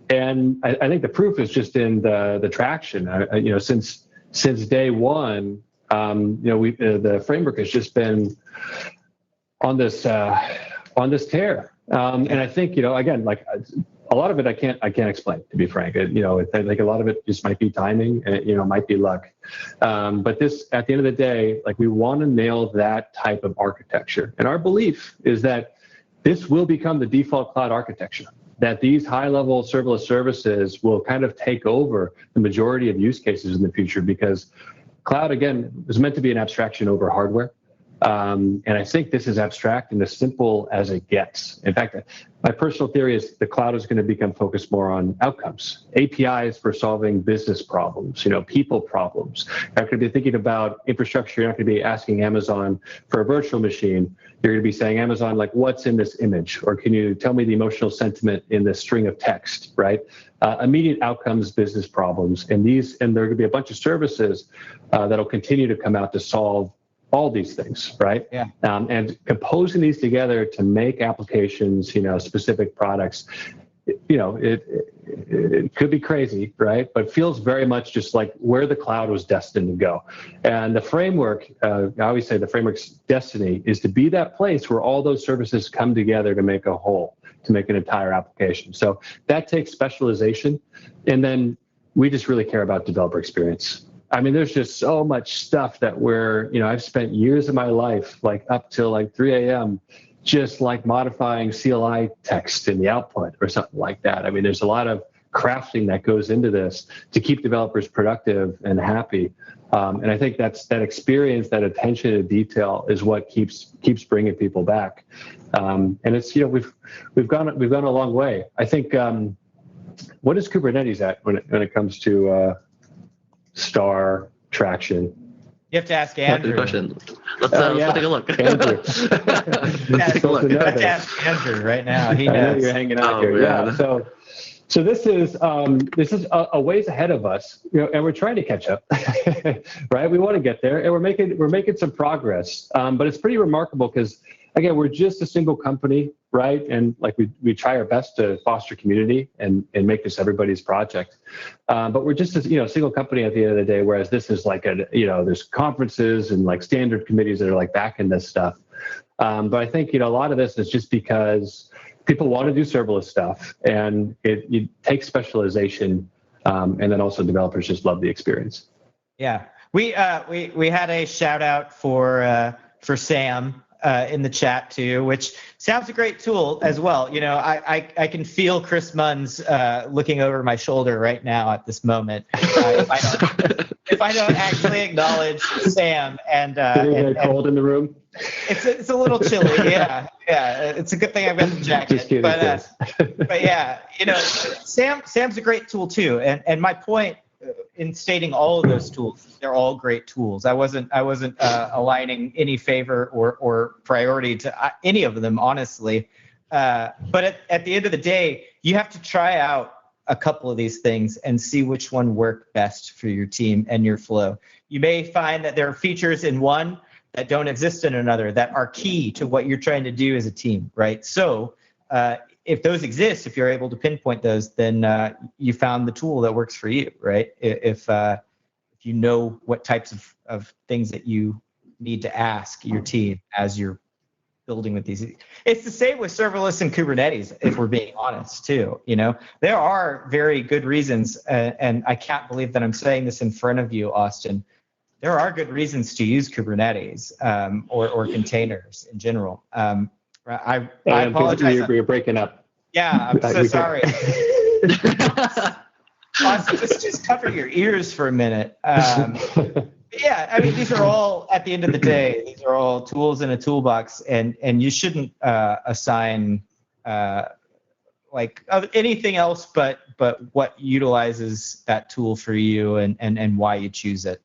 And I think the proof is just in the traction. Since day one, the framework has just been on this tear. And I think, again, like a lot of it I can't explain, to be frank. I think a lot of it just might be timing, and might be luck. But this, at the end of the day, like we want to nail that type of architecture. And our belief is that this will become the default cloud architecture, that these high-level serverless services will kind of take over the majority of use cases in the future because cloud, again, is meant to be an abstraction over hardware. And I think this is abstract and as simple as it gets. In fact, my personal theory is the cloud is going to become focused more on outcomes, APIs for solving business problems, people problems. You're not going to be thinking about infrastructure. You're not going to be asking Amazon for a virtual machine. You're going to be saying, Amazon, like, what's in this image? Or can you tell me the emotional sentiment in this string of text, right? Immediate outcomes, business problems. And there are going to be a bunch of services that'll continue to come out to solve all these things, right? Yeah. And composing these together to make applications, specific products, it could be crazy, right? But feels very much just like where the cloud was destined to go. And the framework, I always say the framework's destiny is to be that place where all those services come together to make a whole, to make an entire application. So that takes specialization. And then we just really care about developer experience. I mean, there's just so much stuff that I've spent years of my life, like up till like 3 a.m., just like modifying CLI text in the output or something like that. I mean, there's a lot of crafting that goes into this to keep developers productive and happy. And I think that experience, that attention to detail is what keeps bringing people back. And it's, we've gone a long way. I think, what is Kubernetes at when it comes to, star traction? You have to ask Andrew. That's a good question. Let's take a look. Andrew. Let's ask Andrew right now. He knows. I know you're hanging out here. Yeah. So this is a ways ahead of us, and we're trying to catch up, right? We want to get there, and we're making some progress. But it's pretty remarkable because, again, we're just a single company, right? And like we try our best to foster community and make this everybody's project. But we're just a single company at the end of the day, whereas this is like there's conferences and like standard committees that are like backing this stuff. But I think, a lot of this is just because people want to do serverless stuff, and it takes specialization, and then also developers just love the experience. Yeah, we had a shout out for Sam in the chat too, which sounds a great tool as well. I can feel Chris Munn's looking over my shoulder right now at this moment. If I don't actually acknowledge Sam and cold in the room. It's a little chilly. Yeah. It's a good thing I've got the jacket. Just kidding, but yeah, Sam's a great tool too. And my point in stating all of those tools, they're all great tools. I wasn't aligning any favor or priority to any of them, honestly. But at the end of the day, you have to try out a couple of these things and see which one work best for your team and your flow. You may find that there are features in one that don't exist in another that are key to what you're trying to do as a team, right? So if those exist, if you're able to pinpoint those, then you found the tool that works for you, right? If you know what types of things that you need to ask your team as you're building with these. It's the same with serverless and Kubernetes, if we're being honest too. There are very good reasons, and I can't believe that I'm saying this in front of you, Austin. There are good reasons to use Kubernetes or containers in general. I apologize. You're breaking up. Yeah, I'm so sorry. Austin, just cover your ears for a minute. Yeah, I mean, these are all, at the end of the day, these are all tools in a toolbox, and you shouldn't assign anything else but what utilizes that tool for you and why you choose it.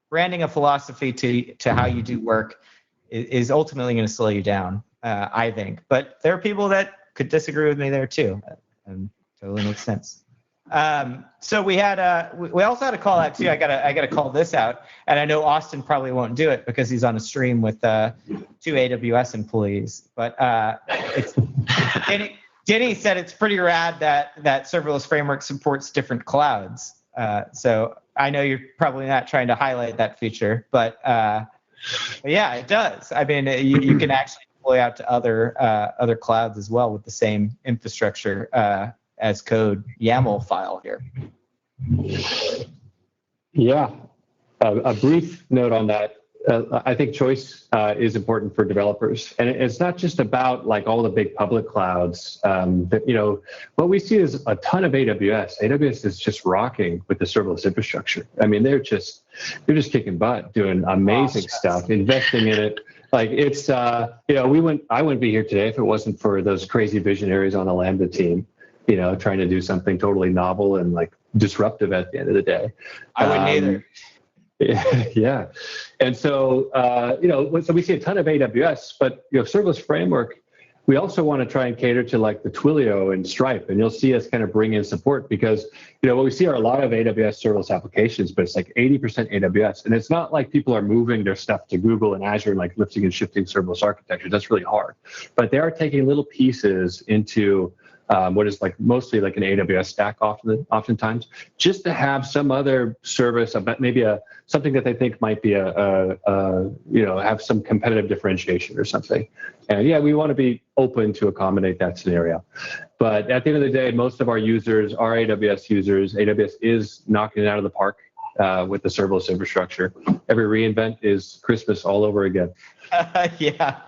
Branding a philosophy to how you do work is ultimately going to slow you down, I think. But there are people that could disagree with me there too, and totally makes sense. So we also had a call out too. I gotta call this out, and I know Austin probably won't do it because he's on a stream with 2 AWS employees. But Denny said it's pretty rad that Serverless Framework supports different clouds. So I know you're probably not trying to highlight that feature, but yeah, it does. I mean, you can actually deploy out to other clouds as well with the same infrastructure as code YAML file here. Yeah, a brief note on that. I think choice is important for developers, and it's not just about all the big public clouds. What we see is a ton of AWS. AWS is just rocking with the serverless infrastructure. I mean, they're just kicking butt, doing amazing stuff, investing in it. I wouldn't be here today if it wasn't for those crazy visionaries on the Lambda team. Trying to do something totally novel and disruptive at the end of the day. I wouldn't either. Yeah. And so, so we see a ton of AWS, but, Serverless Framework, we also want to try and cater to the Twilio and Stripe. And you'll see us kind of bring in support because, what we see are a lot of AWS serverless applications, but it's 80% AWS. And it's not like people are moving their stuff to Google and Azure and lifting and shifting serverless architecture. That's really hard. But they are taking little pieces into what is mostly an AWS stack oftentimes, just to have some other service, maybe something that they think might be have some competitive differentiation or something. And yeah, we want to be open to accommodate that scenario. But at the end of the day, most of our users are AWS users. AWS is knocking it out of the park with the serverless infrastructure. Every reInvent is Christmas all over again. Yeah.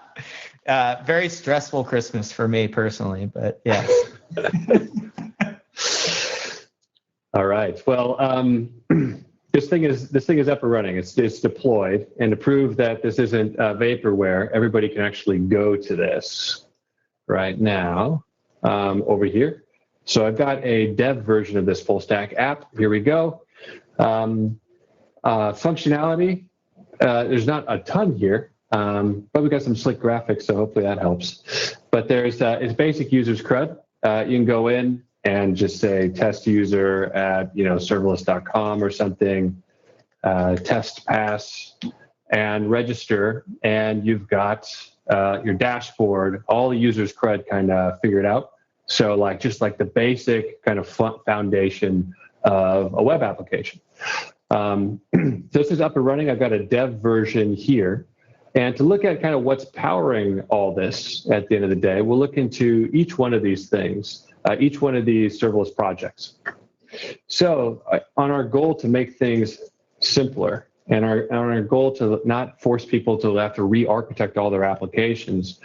Very stressful Christmas for me personally, but yes. All right. Well, this thing is up and running. It's deployed, and to prove that this isn't vaporware, everybody can actually go to this right now over here. So I've got a dev version of this full stack app. Here we go. Functionality. There's not a ton here. But we've got some slick graphics, so hopefully that helps. But there's it's basic users CRUD. You can go in and just say test user at serverless.com or something, test pass, and register, and you've got your dashboard, all the users CRUD kind of figured out. So just the basic kind of foundation of a web application. This is up and running. I've got a dev version here. And to look at kind of what's powering all this at the end of the day, we'll look into each one of these things, each one of these serverless projects. So on our goal to make things simpler, And our goal to not force people to have to re-architect all their applications,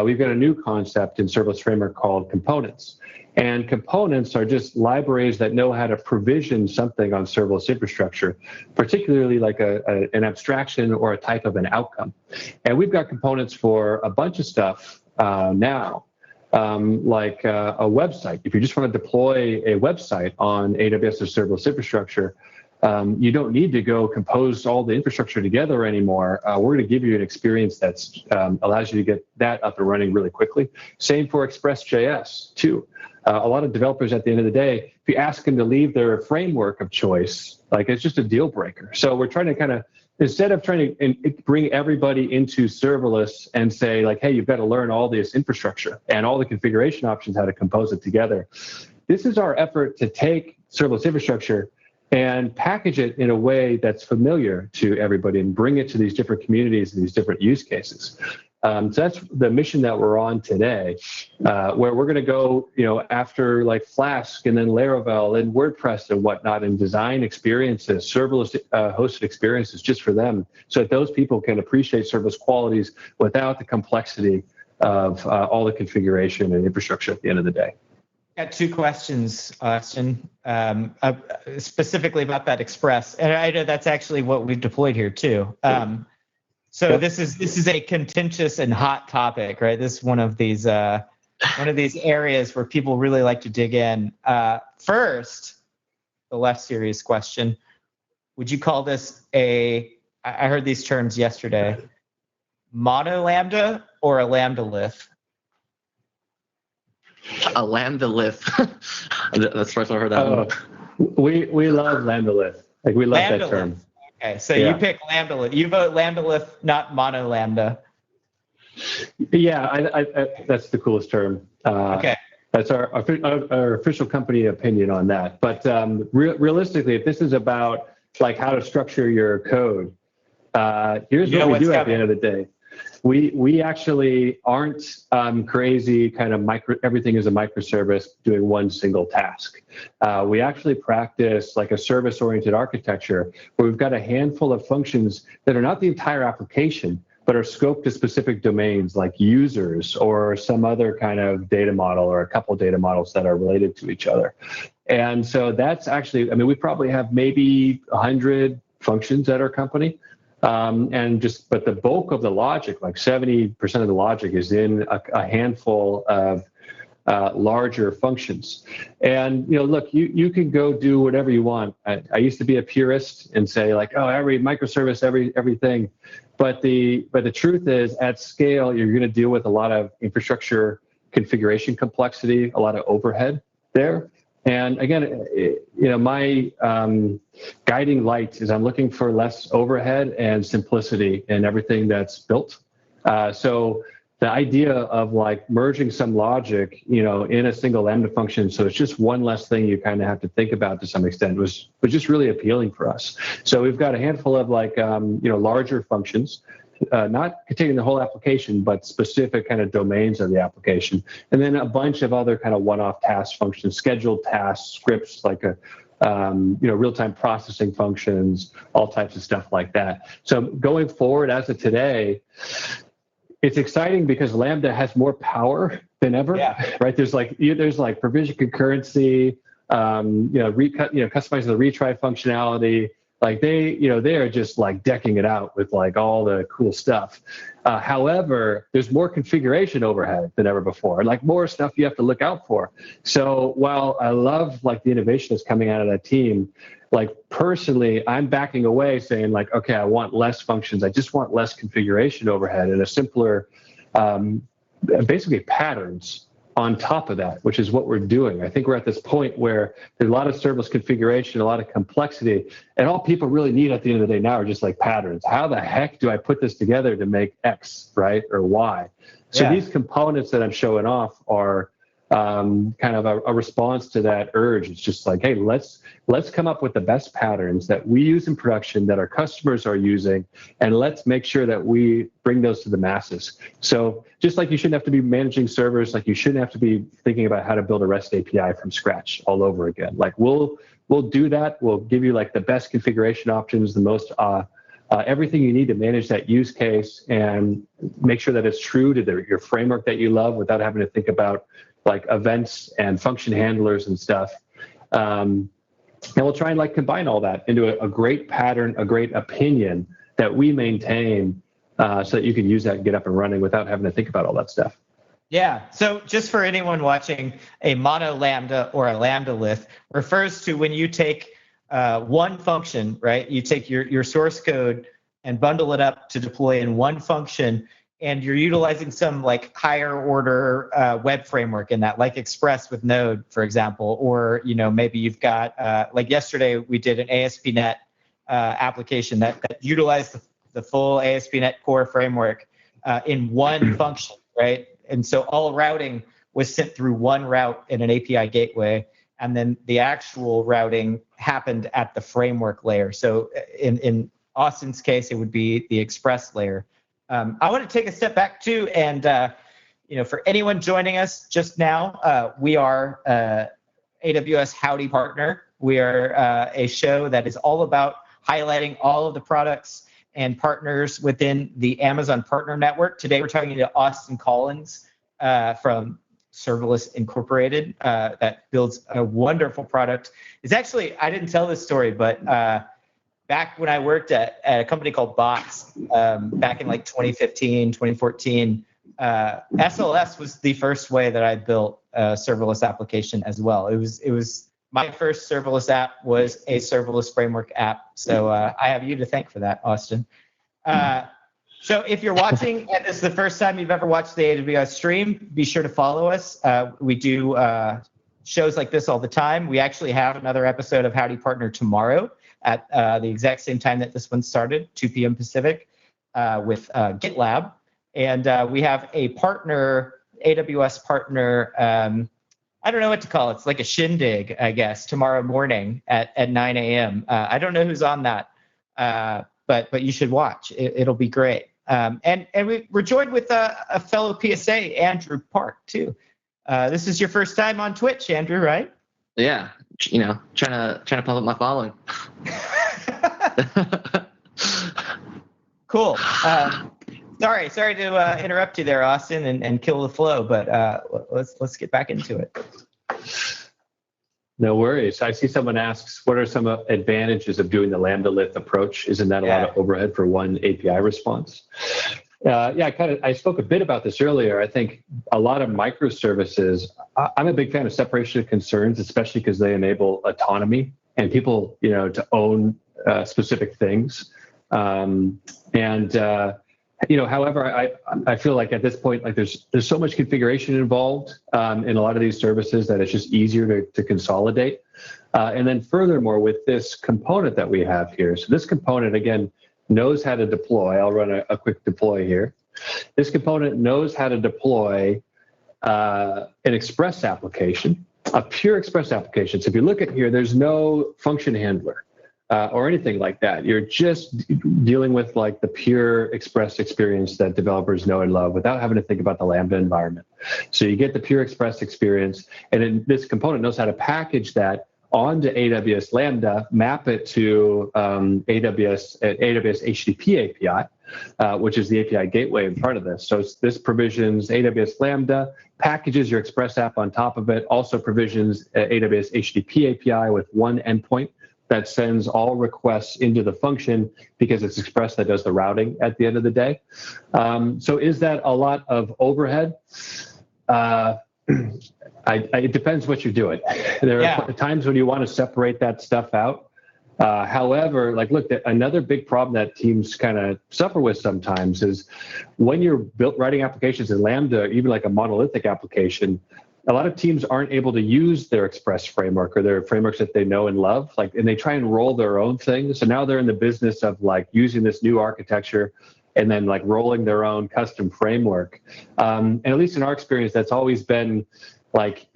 we've got a new concept in Serverless Framework called components. And components are just libraries that know how to provision something on serverless infrastructure, particularly like an abstraction or a type of an outcome. And we've got components for a bunch of stuff now, like a website. If you just want to deploy a website on AWS or serverless infrastructure, you don't need to go compose all the infrastructure together anymore. We're going to give you an experience that allows you to get that up and running really quickly. Same for Express.js, too. A lot of developers at the end of the day, if you ask them to leave their framework of choice, like it's just a deal breaker. So we're trying to kind of, instead of trying to bring everybody into serverless and say like, hey, you've got to learn all this infrastructure and all the configuration options, how to compose it together. This is our effort to take serverless infrastructure and package it in a way that's familiar to everybody and bring it to these different communities and these different use cases. So that's the mission that we're on today, where we're going to go, after like Flask and then Laravel and WordPress and whatnot, and design experiences, serverless hosted experiences just for them, so that those people can appreciate serverless qualities without the complexity of all the configuration and infrastructure at the end of the day. Got two questions, Austin, specifically about that Express, and I know that's actually what we've deployed here too. So yep. This is a contentious and hot topic, right? This is one of these areas where people really like to dig in. First, the less serious question: would you call this I heard these terms yesterday, mono lambda or a lambda lith? A lambda lith. That's the first I heard that one. We love lambda lith. Like we love lambda that term. Lith. Okay, so you pick lambda lith. You vote lambda lith, not mono lambda. Yeah, I that's the coolest term. Okay. That's our official company opinion on that. But realistically, if this is about like how to structure your code, here's what we do at the end of the day. We actually aren't crazy kind of everything is a microservice doing one single task. We actually practice like a service-oriented architecture where we've got a handful of functions that are not the entire application, but are scoped to specific domains like users or some other kind of data model or a couple data models that are related to each other. And so that's actually, we probably have maybe 100 functions at our company. But the bulk of the logic, like 70% of the logic, is in a handful of larger functions. And look, you can go do whatever you want. I used to be a purist and say like, oh, every microservice, everything. But the truth is, at scale, you're going to deal with a lot of infrastructure configuration complexity, a lot of overhead there. And again, my guiding light is I'm looking for less overhead and simplicity in everything that's built. So the idea of like merging some logic, in a single Lambda function, so it's just one less thing you kind of have to think about to some extent, was just really appealing for us. So we've got a handful of like, larger functions. Not containing the whole application, but specific kind of domains of the application. And then a bunch of other kind of one-off task functions, scheduled tasks, scripts, like real-time processing functions, all types of stuff like that. So going forward as of today, it's exciting because Lambda has more power than ever, right? There's like provision concurrency, customizing the retry functionality. Like they are just like decking it out with like all the cool stuff. However, there's more configuration overhead than ever before, and like more stuff you have to look out for. So while I love like the innovation that's coming out of that team, like personally, I'm backing away saying like, okay, I want less functions. I just want less configuration overhead and a simpler, basically patterns on top of that, which is what we're doing. I think we're at this point where there's a lot of serverless configuration, a lot of complexity, and all people really need at the end of the day now are just like patterns. How the heck do I put this together to make X, right, or Y? So these components that I'm showing off are kind of a response to that urge. It's just like, hey, let's come up with the best patterns that we use in production, that our customers are using, and let's make sure that we bring those to the masses. So just like you shouldn't have to be managing servers, like you shouldn't have to be thinking about how to build a REST API from scratch all over again. Like we'll do that. We'll give you like the best configuration options, the most everything you need to manage that use case and make sure that it's true to your framework that you love without having to think about like events and function handlers and stuff. And we'll try and like combine all that into a great pattern, a great opinion that we maintain so that you can use that and get up and running without having to think about all that stuff. Yeah. So just for anyone watching, a mono lambda or a lambda lith refers to when you take one function, right? You take your source code and bundle it up to deploy in one function, and you're utilizing some like higher order web framework in that, like Express with Node, for example, or maybe you've got like yesterday we did an ASP.NET application that utilized the full ASP.NET Core framework in one function, right? And so all routing was sent through one route in an API gateway, and then the actual routing happened at the framework layer. So in Austin's case, it would be the Express layer. I want to take a step back too, and for anyone joining us just now, we are AWS Howdy partner. We are a show that is all about highlighting all of the products and partners within the Amazon Partner Network. Today, we're talking to Austin Collins from Serverless Incorporated that builds a wonderful product. It's actually, I didn't tell this story, but back when I worked at a company called Box back in like 2015, 2014, SLS was the first way that I built a serverless application as well. It was my first serverless app was a serverless framework app. So I have you to thank for that, Austin. So if you're watching and this is the first time you've ever watched the AWS stream, be sure to follow us. We do shows like this all the time. We actually have another episode of Howdy Partner tomorrow at the exact same time that this one started, 2 p.m. Pacific, with GitLab. And we have a partner, AWS partner, I don't know what to call it. It's like a shindig, I guess, tomorrow morning at 9 a.m. I don't know who's on that, but you should watch. It'll be great. And we're joined with a fellow PSA, Andrew Park, too. This is your first time on Twitch, Andrew, right? Yeah, trying to pump up my following. Cool. Sorry to interrupt you there, Austin, and kill the flow, but let's get back into it. No worries. I see someone asks, what are some advantages of doing the Lambda Lith approach? Isn't that a lot of overhead for one API response? I spoke a bit about this earlier. I think a lot of microservices, I'm a big fan of separation of concerns, especially because they enable autonomy and people, to own specific things. However, I feel like at this point, like there's so much configuration involved in a lot of these services that it's just easier to consolidate. And then furthermore, with this component that we have here, so this component, again, knows how to deploy. I'll run a quick deploy here. This component knows how to deploy an Express application, a pure Express application. So if you look at here, there's no function handler. Or anything like that. You're just dealing with like the pure Express experience that developers know and love without having to think about the Lambda environment. So you get the pure Express experience, and then this component knows how to package that onto AWS Lambda, map it to AWS HTTP API, which is the API gateway in front of this. So this provisions AWS Lambda, packages your Express app on top of it, also provisions AWS HTTP API with one endpoint that sends all requests into the function because it's Express that does the routing at the end of the day. So is that a lot of overhead? It depends what you're doing. There are times when you want to separate that stuff out. However, look, another big problem that teams kind of suffer with sometimes is when you're writing applications in Lambda, even like a monolithic application, a lot of teams aren't able to use their Express framework or their frameworks that they know and love, and they try and roll their own things. So now they're in the business of using this new architecture and then rolling their own custom framework. And at least in our experience, that's always been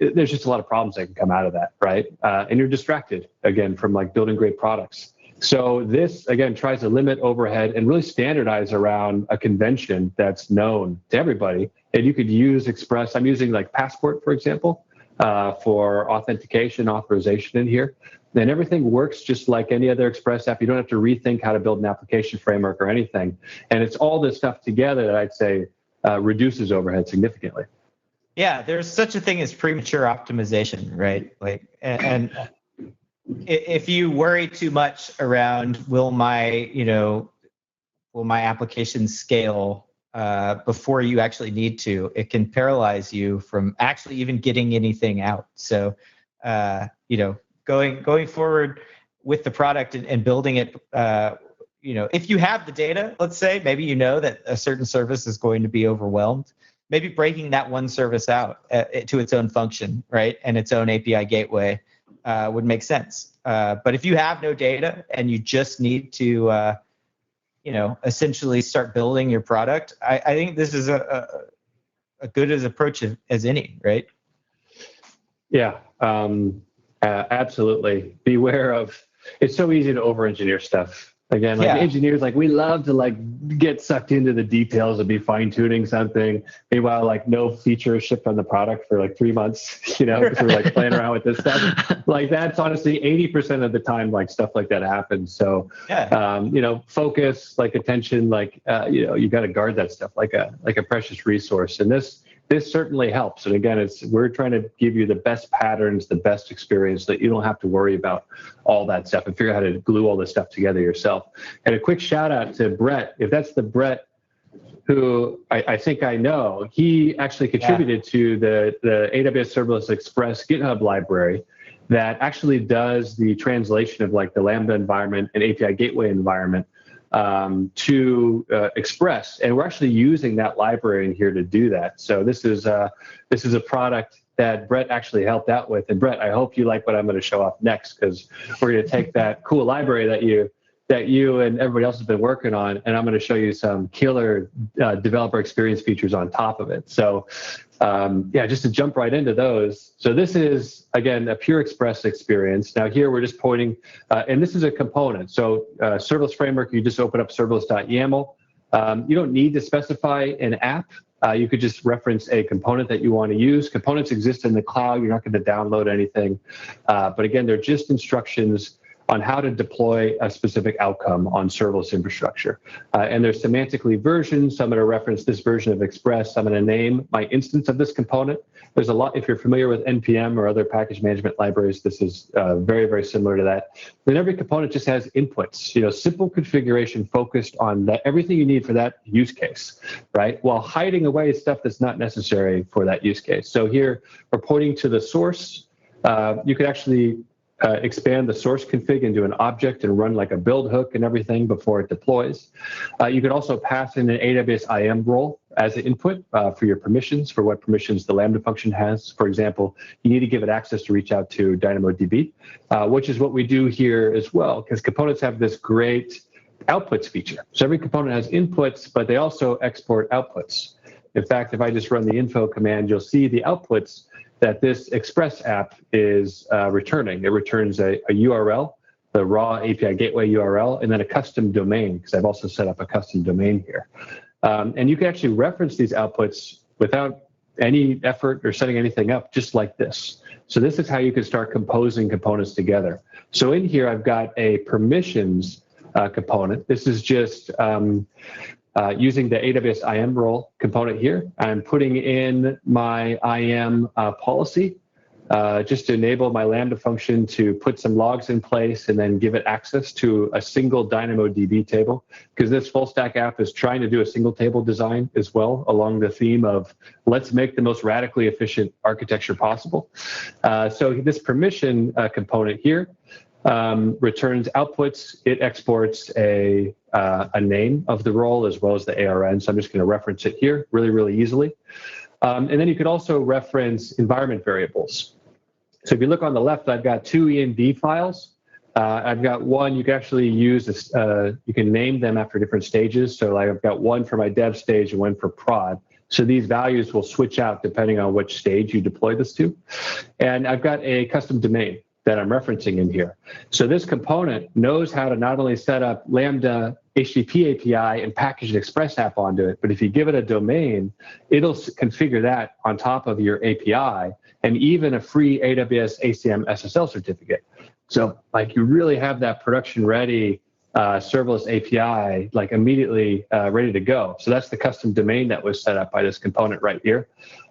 there's just a lot of problems that can come out of that, right? And you're distracted again from building great products. So this, again, tries to limit overhead and really standardize around a convention that's known to everybody. And you could use Express. I'm using Passport, for example, for authentication, authorization in here. then everything works just like any other Express app. You don't have to rethink how to build an application framework or anything. And it's all this stuff together that I'd say reduces overhead significantly. Yeah, there's such a thing as premature optimization, right? Like, and if you worry too much around will my application scale before you actually need to, it can paralyze you from actually even getting anything out. So, going forward with the product and building it, if you have the data, let's say, maybe you know that a certain service is going to be overwhelmed, maybe breaking that one service out to its own function, right, and its own API gateway would make sense. But if you have no data and you just need to, essentially start building your product, I think this is a good approach as any, right? Yeah, absolutely. Beware of, it's so easy to over-engineer stuff. Again, engineers, we love to get sucked into the details and be fine-tuning something. Meanwhile, no feature shipped on the product for 3 months, because we're playing around with this stuff. That's honestly 80% of the time, stuff like that happens. So, focus, attention, you got to guard that stuff like a precious resource. And this certainly helps. And again, we're trying to give you the best patterns, the best experience, that you don't have to worry about all that stuff and figure out how to glue all this stuff together yourself. And a quick shout out to Brett. If that's the Brett who I think I know, he actually contributed to the AWS Serverless Express GitHub library that actually does the translation of the Lambda environment and API gateway environment to Express, and we're actually using that library in here to do that. So this is a product that Brett actually helped out with. And Brett, I hope you like what I'm going to show off next, because we're going to take that cool library that you and everybody else has been working on, and I'm going to show you some killer developer experience features on top of it. So just to jump right into those. So this is, again, a pure Express experience. Now here we're just pointing, and this is a component. So Serverless Framework, you just open up serverless.yaml. You don't need to specify an app. You could just reference a component that you want to use. Components exist in the cloud. You're not going to download anything. But again, they're just instructions on how to deploy a specific outcome on serverless infrastructure. And they're semantically versioned. So I'm going to reference this version of Express. I'm going to name my instance of this component. There's a lot, if you're familiar with NPM or other package management libraries, this is very, very similar to that. Then every component just has inputs, simple configuration focused on everything you need for that use case, right? While hiding away stuff that's not necessary for that use case. So here we're pointing to the source. You could actually expand the source config into an object and run a build hook and everything before it deploys. You could also pass in an AWS IAM role as an input for your permissions, for what permissions the Lambda function has. For example, you need to give it access to reach out to DynamoDB, which is what we do here as well, because components have this great outputs feature. So every component has inputs, but they also export outputs. In fact, if I just run the info command, you'll see the outputs that this Express app is returning. It returns a URL, the raw API gateway URL, and then a custom domain, because I've also set up a custom domain here. And you can actually reference these outputs without any effort or setting anything up, just like this. So this is how you can start composing components together. So in here, I've got a permissions component. This is just using the AWS IAM role component here. I'm putting in my IAM policy just to enable my Lambda function to put some logs in place and then give it access to a single DynamoDB table, because this full stack app is trying to do a single table design as well, along the theme of let's make the most radically efficient architecture possible. So this permission component here returns outputs. It exports a name of the role as well as the ARN. So I'm just going to reference it here really, really easily. And then you could also reference environment variables. So if you look on the left, I've got 2 env files. I've got one you can actually use. You can name them after different stages. So I've got one for my dev stage and one for prod. So these values will switch out depending on which stage you deploy this to. And I've got a custom domain that I'm referencing in here. So this component knows how to not only set up Lambda HTTP API and package an Express app onto it, but if you give it a domain, it'll configure that on top of your API and even a free AWS ACM SSL certificate. So like you really have that production ready serverless API like immediately ready to go. So that's the custom domain that was set up by this component right here.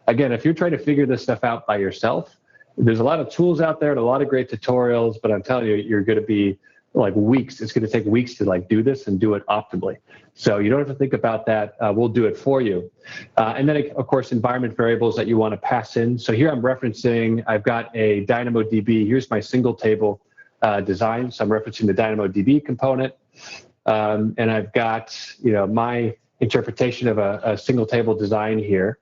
Again, if you're trying to figure this stuff out by yourself, there's a lot of tools out there and a lot of great tutorials, but I'm telling you, you're going to be like weeks. It's going to take weeks to like do this and do it optimally. So you don't have to think about that. We'll do it for you. And then, of course, environment variables that you want to pass in. So here I'm referencing, I've got a DynamoDB. Here's my single table design. So I'm referencing the DynamoDB component. And I've got, my interpretation of a single table design here.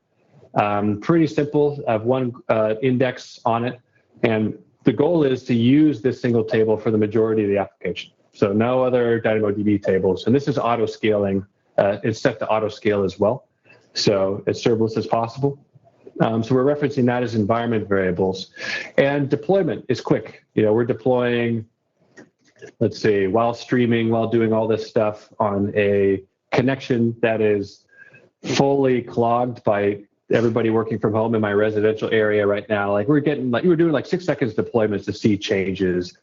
Pretty simple. I have one index on it. And the goal is to use this single table for the majority of the application. So no other DynamoDB tables. And this is auto scaling. It's set to auto scale as well. So as serverless as possible. So we're referencing that as environment variables. And deployment is quick. We're deploying, let's see, while streaming, while doing all this stuff on a connection that is fully clogged by everybody working from home in my residential area right now. Like we're doing like 6 seconds deployments to see changes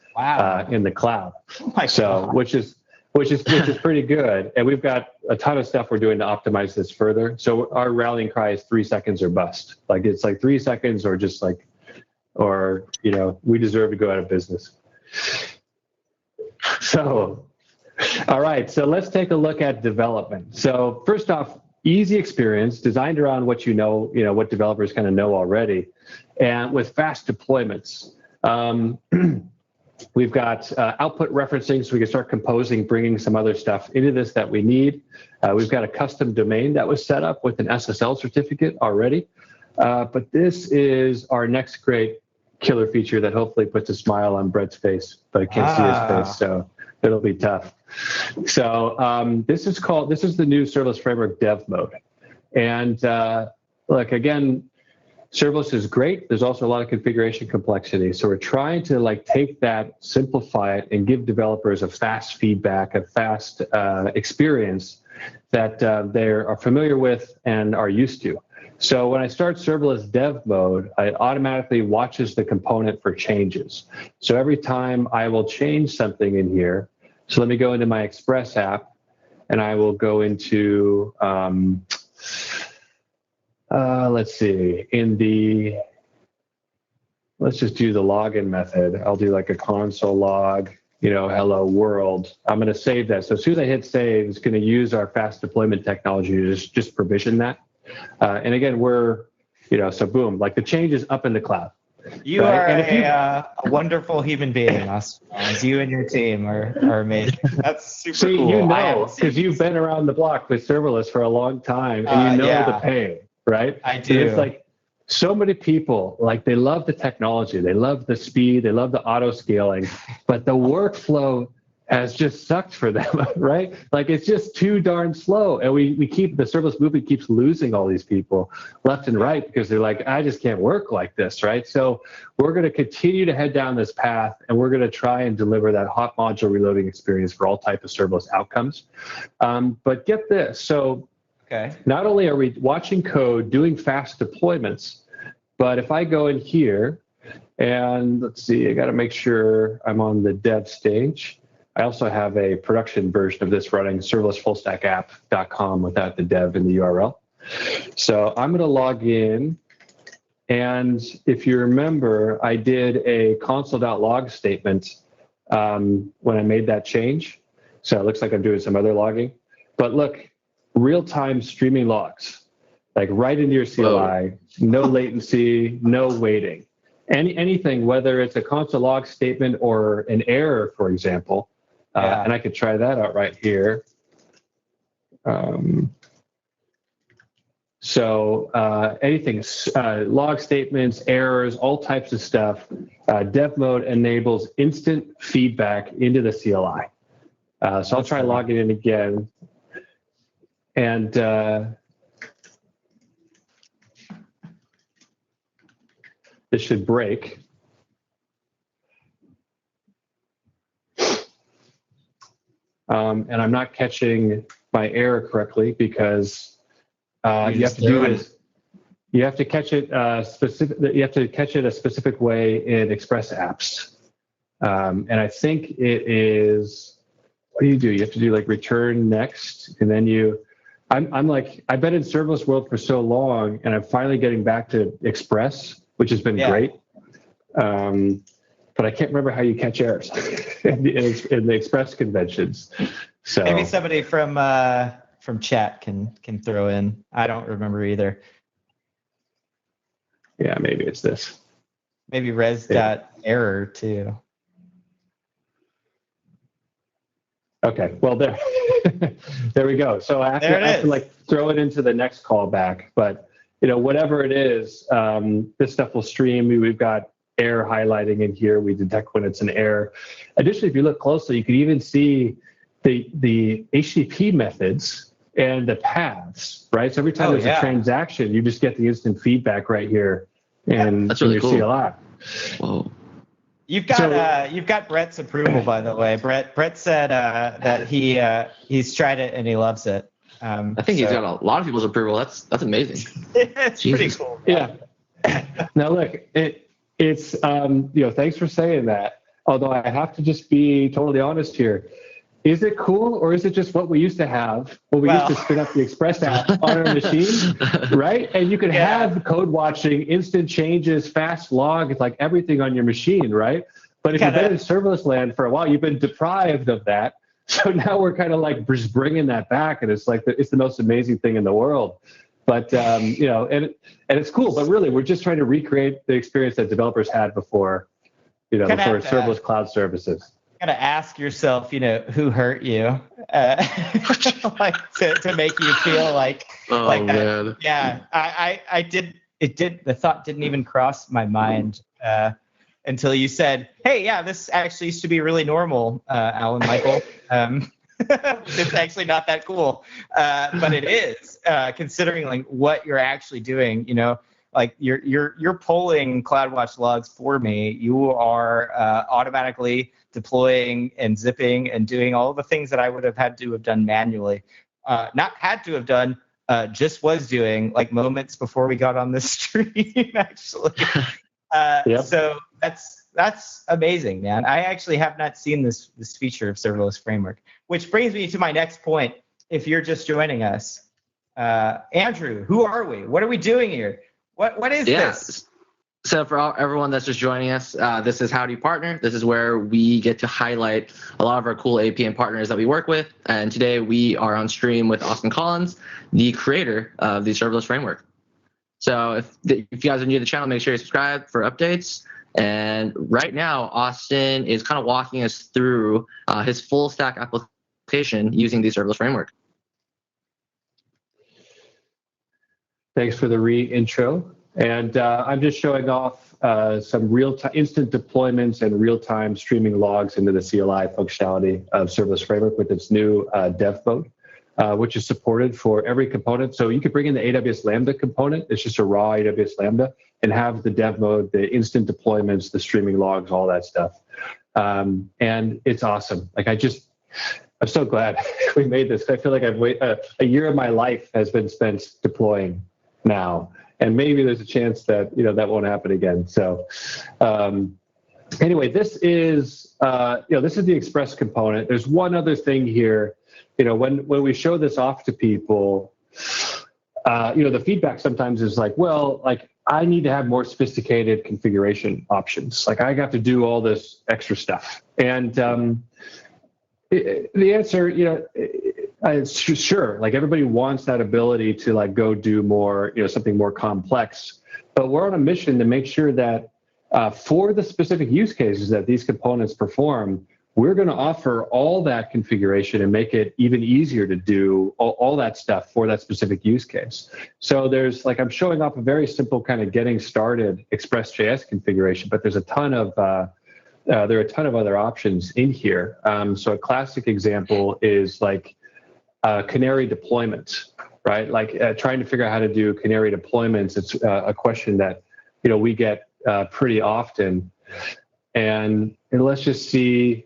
in the cloud. God. Which is pretty good. And we've got a ton of stuff we're doing to optimize this further. So our rallying cry is 3 seconds or bust. Like it's like 3 seconds or just like, we deserve to go out of business. So, all right. So let's take a look at development. So first off, easy experience designed around what what developers kind of know already, and with fast deployments. We've got output referencing, so we can start composing, bringing some other stuff into this that we need. We've got a custom domain that was set up with an SSL certificate already. But this is our next great killer feature that hopefully puts a smile on Brett's face, but I can't see his face, so it'll be tough. So this is the new Serverless Framework Dev Mode. And look, again, serverless is great. There's also a lot of configuration complexity. So we're trying to take that, simplify it, and give developers a fast feedback, a fast experience that they are familiar with and are used to. So when I start serverless dev mode, it automatically watches the component for changes. So every time I will change something in here, so let me go into my Express app, and I will go into, let's see, let's just do the login method. I'll do like a console log, hello world. I'm going to save that. So as soon as I hit save, it's going to use our fast deployment technology to just provision that. And again, so boom, like the change is up in the cloud. You right? are a wonderful human being, As you and your team are amazing. That's super cool. Because you've been around the block with serverless for a long time, and the pain, right? I do. And it's like so many people, they love the technology, they love the speed, they love the auto scaling, but the workflow has just sucked for them, right? It's just too darn slow. And the serverless movement keeps losing all these people left and right because they're like, I just can't work like this, right? So we're going to continue to head down this path, and we're going to try and deliver that hot module reloading experience for all types of serverless outcomes. But get this. So not only are we watching code, doing fast deployments, but if I go in here and let's see, I got to make sure I'm on the dev stage. I also have a production version of this running, serverlessfullstackapp.com, without the dev in the URL. So I'm going to log in. And if you remember, I did a console.log statement when I made that change. So it looks like I'm doing some other logging. But look, real-time streaming logs, right into your CLI, no latency, no waiting. Anything, whether it's a console log statement or an error, for example. And I could try that out right here. Anything, log statements, errors, all types of stuff. Dev mode enables instant feedback into the CLI. So I'll try logging in again. And this should break. And I'm not catching my error correctly because you have to do this. You have to catch it You have to catch it a specific way in Express apps. And I think it is, what do? You have to do like return next, and then I'm like, I've been in serverless world for so long, and I'm finally getting back to Express, which has been great. But I can't remember how you catch errors in the Express conventions. So maybe somebody from chat can throw in. I don't remember either. Yeah, maybe it's this. Maybe res got error too. Okay, well there, there we go. So I have to like throw it into the next callback, but whatever it is, this stuff will stream. We've got error highlighting in here. We detect when it's an error. Additionally, if you look closely, you can even see the HTTP methods and the paths, right? So every time there's a transaction, you just get the instant feedback right here, and that's really you cool. see a lot. Whoa. You've got Brett's approval, by the way. Brett said that he's tried it and he loves it. I think he's got a lot of people's approval. That's amazing. It's pretty cool. Yeah. Now look, it's thanks for saying that. Although I have to just be totally honest here. Is it cool, or is it just what we used to have when we used to spin up the Express app on our machine, right? And you could have code watching, instant changes, fast log, like everything on your machine, right? But if you've been in serverless land for a while, you've been deprived of that. So now we're kind of like just bringing that back, and it's like it's the most amazing thing in the world. But and it's cool. But really, we're just trying to recreate the experience that developers had before, before serverless cloud services. Gotta ask yourself, who hurt you, like to make you feel like that. Man. Yeah, I did. The thought didn't even cross my mind until you said, "Hey, yeah, this actually used to be really normal, Alan Michael." It's actually not that cool, but it is, considering like what you're actually doing. Like you're pulling CloudWatch logs for me. You are automatically deploying and zipping and doing all the things that I would have had to have done manually. Not had to have done, just was doing like moments before we got on this stream, actually. So that's amazing, man. I actually have not seen this feature of Serverless Framework, which brings me to my next point. If you're just joining us, Andrew, who are we? What are we doing here? What is this? So for everyone that's just joining us, this is Howdy Partner. This is where we get to highlight a lot of our cool APM partners that we work with. And today we are on stream with Austin Collins, the creator of the Serverless Framework. So if you guys are new to the channel, make sure you subscribe for updates. And right now, Austin is kind of walking us through his full stack application using the Serverless Framework. Thanks for the re-intro. And I'm just showing off some real-time instant deployments and real-time streaming logs into the CLI functionality of Serverless Framework with its new dev mode, which is supported for every component. So you could bring in the AWS Lambda component. It's just a raw AWS Lambda, and have the dev mode, the instant deployments, the streaming logs, all that stuff. And it's awesome. Like I'm so glad we made this. I feel like a year of my life has been spent deploying now. And maybe there's a chance that that won't happen again. So anyway, this is this is the Express component. There's one other thing here. When we show this off to people, the feedback sometimes is like, well, like I need to have more sophisticated configuration options. Like I have to do all this extra stuff. And the answer, sure, like everybody wants that ability to like go do more, something more complex, but we're on a mission to make sure that for the specific use cases that these components perform, we're going to offer all that configuration and make it even easier to do all that stuff for that specific use case. So there's I'm showing off a very simple kind of getting started Express.js configuration, but there's a ton of there are a ton of other options in here. So a classic example is like canary deployment, right? Like trying to figure out how to do canary deployments. It's a question that we get pretty often. And let's just see.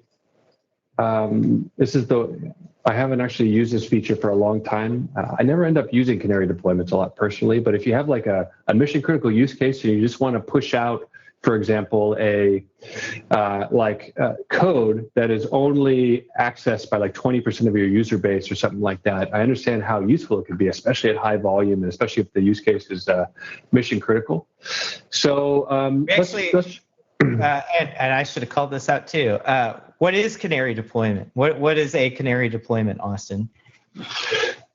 I haven't actually used this feature for a long time. I never end up using canary deployments a lot personally, but if you have like a mission critical use case and you just want to push out for example, code that is only accessed by like 20% of your user base or something like that, I understand how useful it could be, especially at high volume, and especially if the use case is mission critical. So and I should have called this out too. What is canary deployment? What is a canary deployment, Austin?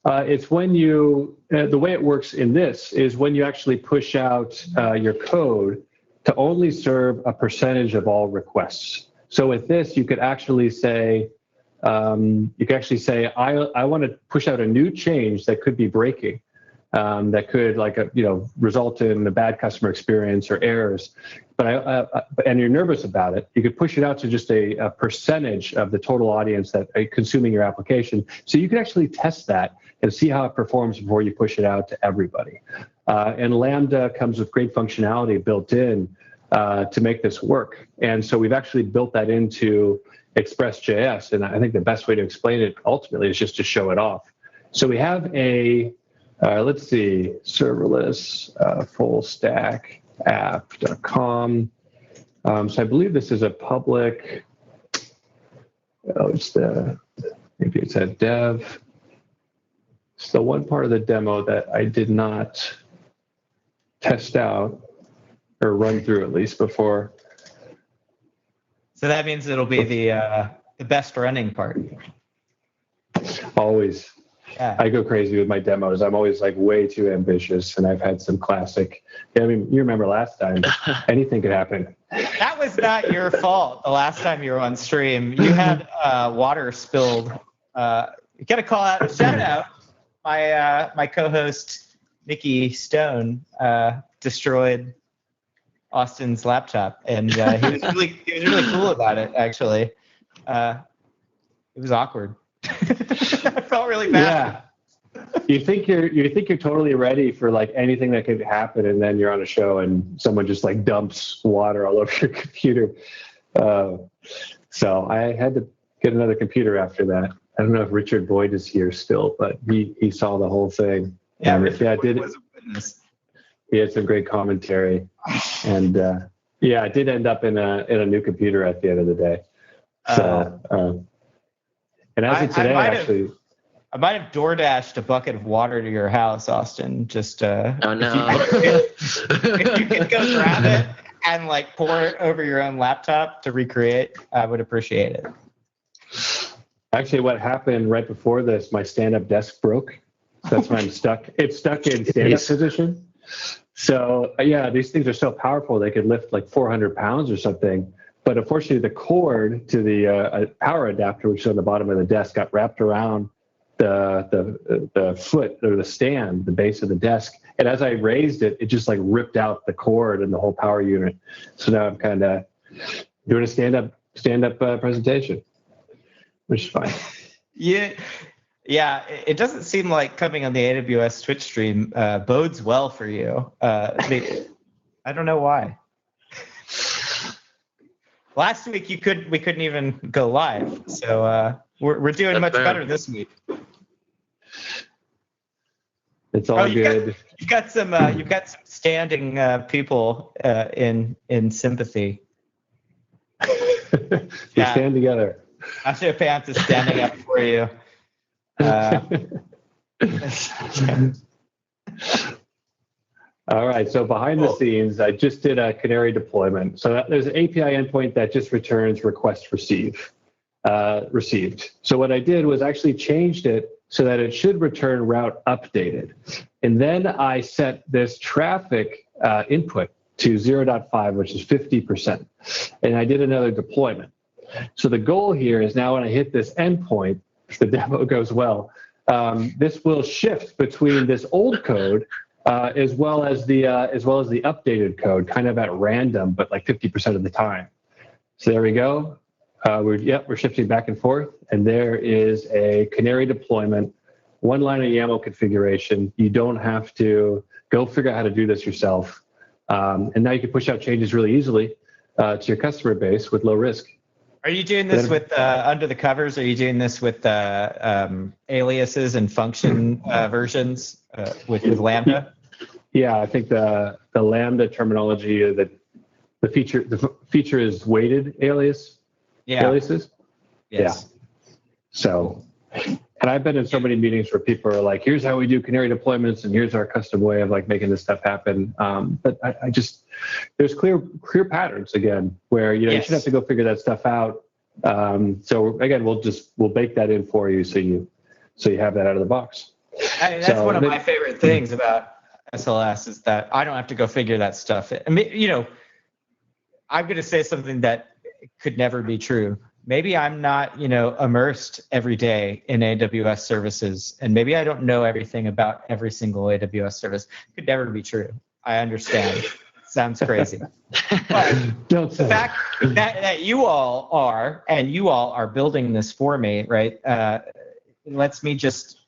It's when you, the way it works in this is when you actually push out your code to only serve a percentage of all requests. So with this, you could actually say, I want to push out a new change that could be breaking, that could result in a bad customer experience or errors. And you're nervous about it. You could push it out to just a percentage of the total audience that are consuming your application. So you can actually test that and see how it performs before you push it out to everybody. And Lambda comes with great functionality built in to make this work. And so we've actually built that into Express.js. And I think the best way to explain it ultimately is just to show it off. So we have let's see, serverless fullstackapp.com. So I believe this is a public, maybe it's a dev. It's the one part of the demo that I did not test out or run through at least before. So that means it'll be the best running part. Always. Yeah. I go crazy with my demos. I'm always like way too ambitious, and I've had some classic. I mean, you remember last time, anything could happen. That was not your fault. The last time you were on stream, you had water spilled. You got to call out, shout out. My co-host Nikki Stone destroyed Austin's laptop, and he was really cool about it. Actually, it was awkward. I felt really bad. Yeah, you think you're totally ready for like anything that could happen, and then you're on a show and someone just like dumps water all over your computer. So I had to get another computer after that. I don't know if Richard Boyd is here still, but he saw the whole thing. Yeah, he had some great commentary, and it did end up in a new computer at the end of the day. So, and as of today, I might have DoorDashed a bucket of water to your house, Austin. Just oh no! If you could go grab it and like pour it over your own laptop to recreate, I would appreciate it. Actually, what happened right before this, my stand-up desk broke. That's when I'm stuck. It's stuck in stand-up position. So these things are so powerful they could lift like 400 pounds or something. But unfortunately, the cord to the power adapter, which is on the bottom of the desk, got wrapped around the foot or the stand, the base of the desk. And as I raised it, it just like ripped out the cord and the whole power unit. So now I'm kind of doing a stand-up presentation, which is fine. Yeah, it doesn't seem like coming on the AWS Twitch stream bodes well for you. I don't know why. Last week we couldn't even go live, so we're doing much better this week. It's all good. You've got some standing people in sympathy. We stand together. Osteopath is standing up for you. All right, so behind the scenes, I just did a canary deployment. So there's an API endpoint that just returns request received. So what I did was actually changed it so that it should return route updated. And then I set this traffic input to 0.5, which is 50%. And I did another deployment. So the goal here is now when I hit this endpoint, if the demo goes well, this will shift between this old code as well as the updated code, kind of at random, but like 50% of the time. So there we go. We're shifting back and forth, and there is a canary deployment, one line of YAML configuration. You don't have to go figure out how to do this yourself, and now you can push out changes really easily to your customer base with low risk. Are you doing this with under the covers? Are you doing this with aliases and function versions with Lambda? Yeah, I think the Lambda terminology, the feature is weighted aliases. Yes. Yeah. So, and I've been in so many meetings where people are like, here's how we do canary deployments and here's our custom way of like making this stuff happen. But I just, there's clear patterns again, where, you shouldn't have to go figure that stuff out. So again, we'll bake that in for you. So you have that out of the box. That's one of my favorite things about SLS is that I don't have to go figure that stuff. I mean, I'm going to say something that could never be true. Maybe I'm not, immersed every day in AWS services, and maybe I don't know everything about every single AWS service. Could never be true. I understand. Sounds crazy. But don't say the fact that you all are building this for me, right? It lets me just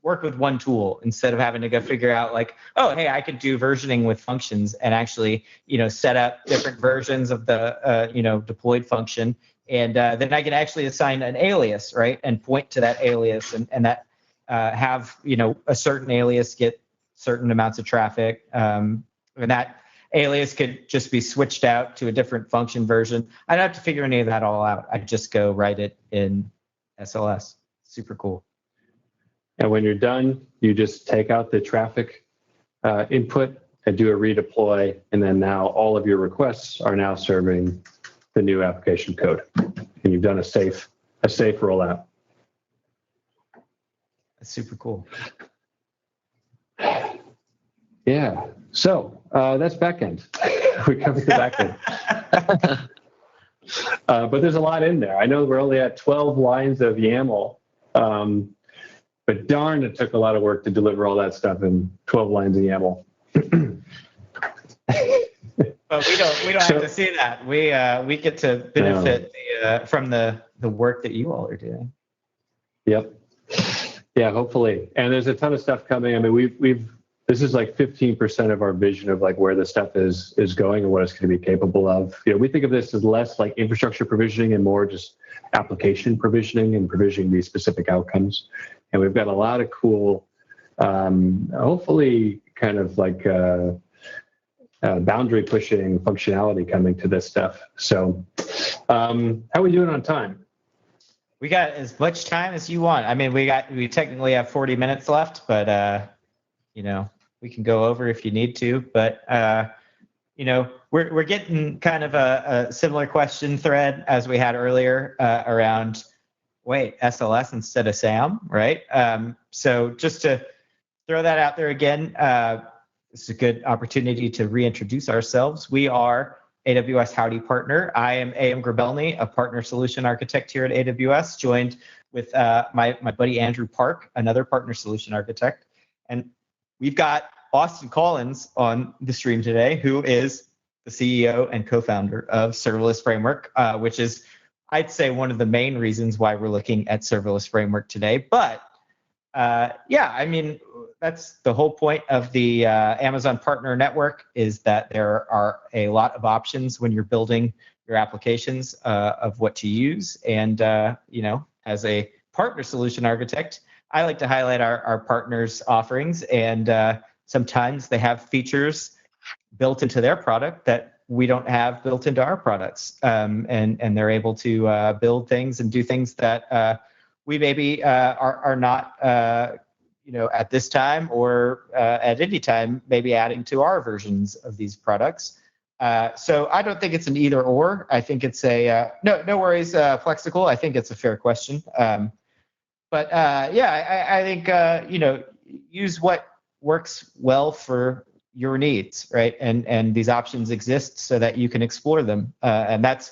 work with one tool instead of having to go figure out like, oh, hey, I could do versioning with functions and actually, set up different versions of the, deployed function. And then I can actually assign an alias, right? And point to that alias and that have, a certain alias get certain amounts of traffic. And that alias could just be switched out to a different function version. I don't have to figure any of that all out. I just go write it in SLS. Super cool. And when you're done, you just take out the traffic input and do a redeploy. And then now all of your requests are now serving the new application code. And you've done a safe rollout. That's super cool. Yeah. So that's backend. We covered the backend. But there's a lot in there. I know we're only at 12 lines of YAML. But darn, it took a lot of work to deliver all that stuff in 12 lines of YAML. But we don't have to see that. We get to benefit from the work that you all are doing. Yep. Yeah, hopefully. And there's a ton of stuff coming. I mean, this is like 15% of our vision of like where the stuff is going and what it's going to be capable of. We think of this as less like infrastructure provisioning and more just application provisioning and provisioning these specific outcomes. And we've got a lot of cool, hopefully kind of like boundary pushing functionality coming to this stuff. So how are we doing on time? We got as much time as you want. I mean, we technically have 40 minutes left, but we can go over if you need to. But we're getting kind of a similar question thread as we had earlier around SLS instead of SAM, right? So just to throw that out there again, this is a good opportunity to reintroduce ourselves. We are AWS Howdy partner. I am A.M. Grabelny, a partner solution architect here at AWS, joined with my buddy Andrew Park, another partner solution architect. And we've got Austin Collins on the stream today, who is the CEO and co-founder of Serverless Framework, which is, I'd say, one of the main reasons why we're looking at Serverless Framework today. But I mean, that's the whole point of the Amazon Partner Network, is that there are a lot of options when you're building your applications of what to use. And, as a partner solution architect, I like to highlight our partners' offerings. And sometimes they have features built into their product that we don't have built into our products. And they're able to build things and do things that we maybe are not, at this time or at any time, maybe adding to our versions of these products. So I don't think it's an either or. I think it's a no worries, Flexical. I think it's a fair question. I think use what works well for your needs, right? And these options exist so that you can explore them. And that's,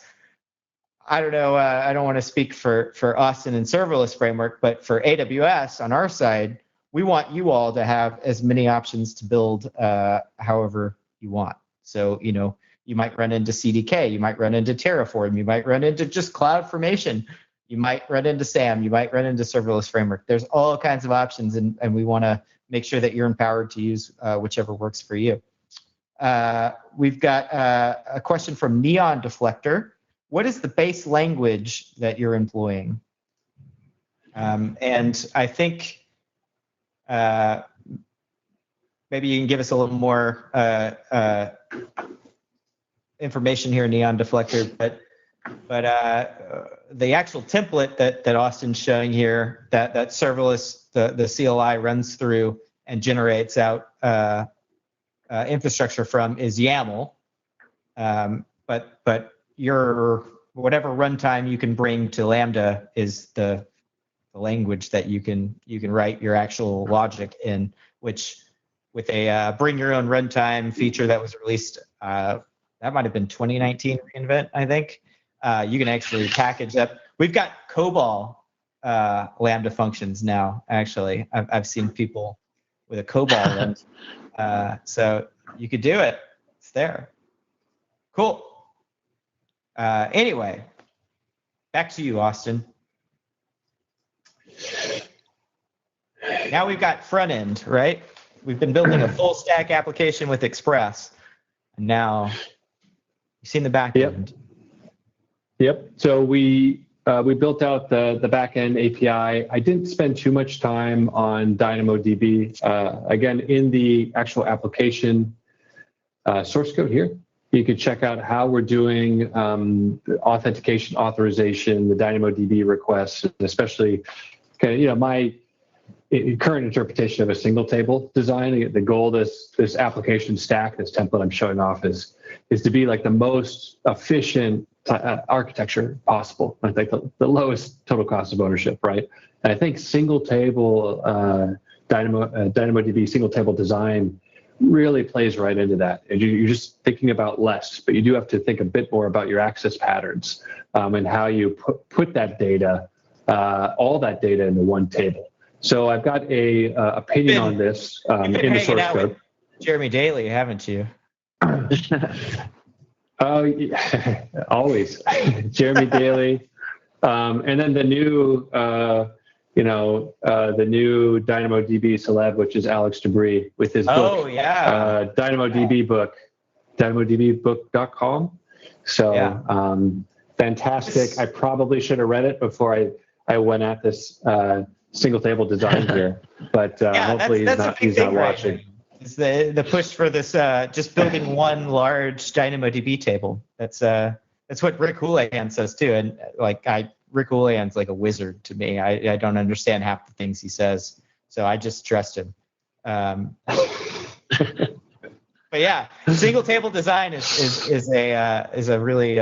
I don't know, I don't want to speak for us and in Serverless Framework, but for AWS on our side, we want you all to have as many options to build however you want. So, you might run into CDK, you might run into Terraform, you might run into just CloudFormation, you might run into SAM, you might run into Serverless Framework. There's all kinds of options, and we want to make sure that you're empowered to use whichever works for you. We've got a question from Neon Deflector. What is the base language that you're employing? And I think maybe you can give us a little more information here, Neon Deflector, but the actual template that Austin's showing here, that serverless, the CLI runs through and generates out infrastructure from is YAML. But your whatever runtime you can bring to Lambda is the language that you can write your actual logic in, which with a bring your own runtime feature that was released, that might have been 2019 reInvent, I think. You can actually package that. We've got COBOL Lambda functions now, actually. I've seen people with a COBOL run. So you could do it. It's there. Cool. Anyway, back to you, Austin. Now we've got front end, right? We've been building a full stack application with Express. And now you've seen the back end. Yep. So we built out the backend API. I didn't spend too much time on DynamoDB. Again, in the actual application source code here, you can check out how we're doing authentication, authorization, the DynamoDB requests, especially my current interpretation of a single table design. The goal of this application stack, this template I'm showing off is to be like the most efficient architecture possible. I think the lowest total cost of ownership, right? And I think single table DynamoDB single table design really plays right into that. And you're just thinking about less, but you do have to think a bit more about your access patterns and how you put that data, all that data into one table. So I've got a opinion on this in the source code. Jeremy Daly, haven't you? Oh, yeah, always. Jeremy Daly, and then the new, the new DynamoDB celeb, which is Alex Debris, with his book. Oh yeah. DynamoDB book, DynamoDBbook.com. So fantastic. I probably should have read it before I went at this single table design here, but hopefully he's not watching. It's the push for this just building one large DynamoDB table. That's what Rick Houlihan says too. And Rick Houlihan's like a wizard to me. I don't understand half the things he says, so I just trust him. But yeah, single table design is a really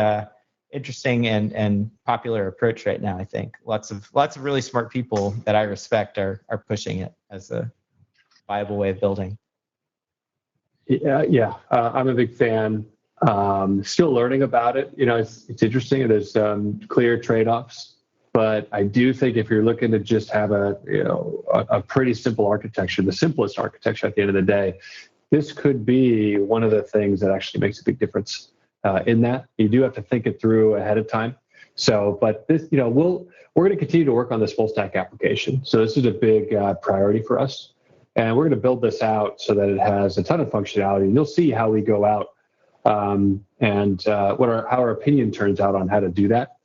interesting and popular approach right now. I think lots of really smart people that I respect are pushing it as a viable way of building. Yeah. I'm a big fan. Still learning about it. It's interesting. There's clear trade-offs, but I do think if you're looking to just have a pretty simple architecture, the simplest architecture at the end of the day, this could be one of the things that actually makes a big difference in that. You do have to think it through ahead of time. So, but this, we're going to continue to work on this full stack application. So this is a big priority for us. And we're going to build this out so that it has a ton of functionality. And you'll see how we go out and how our opinion turns out on how to do that.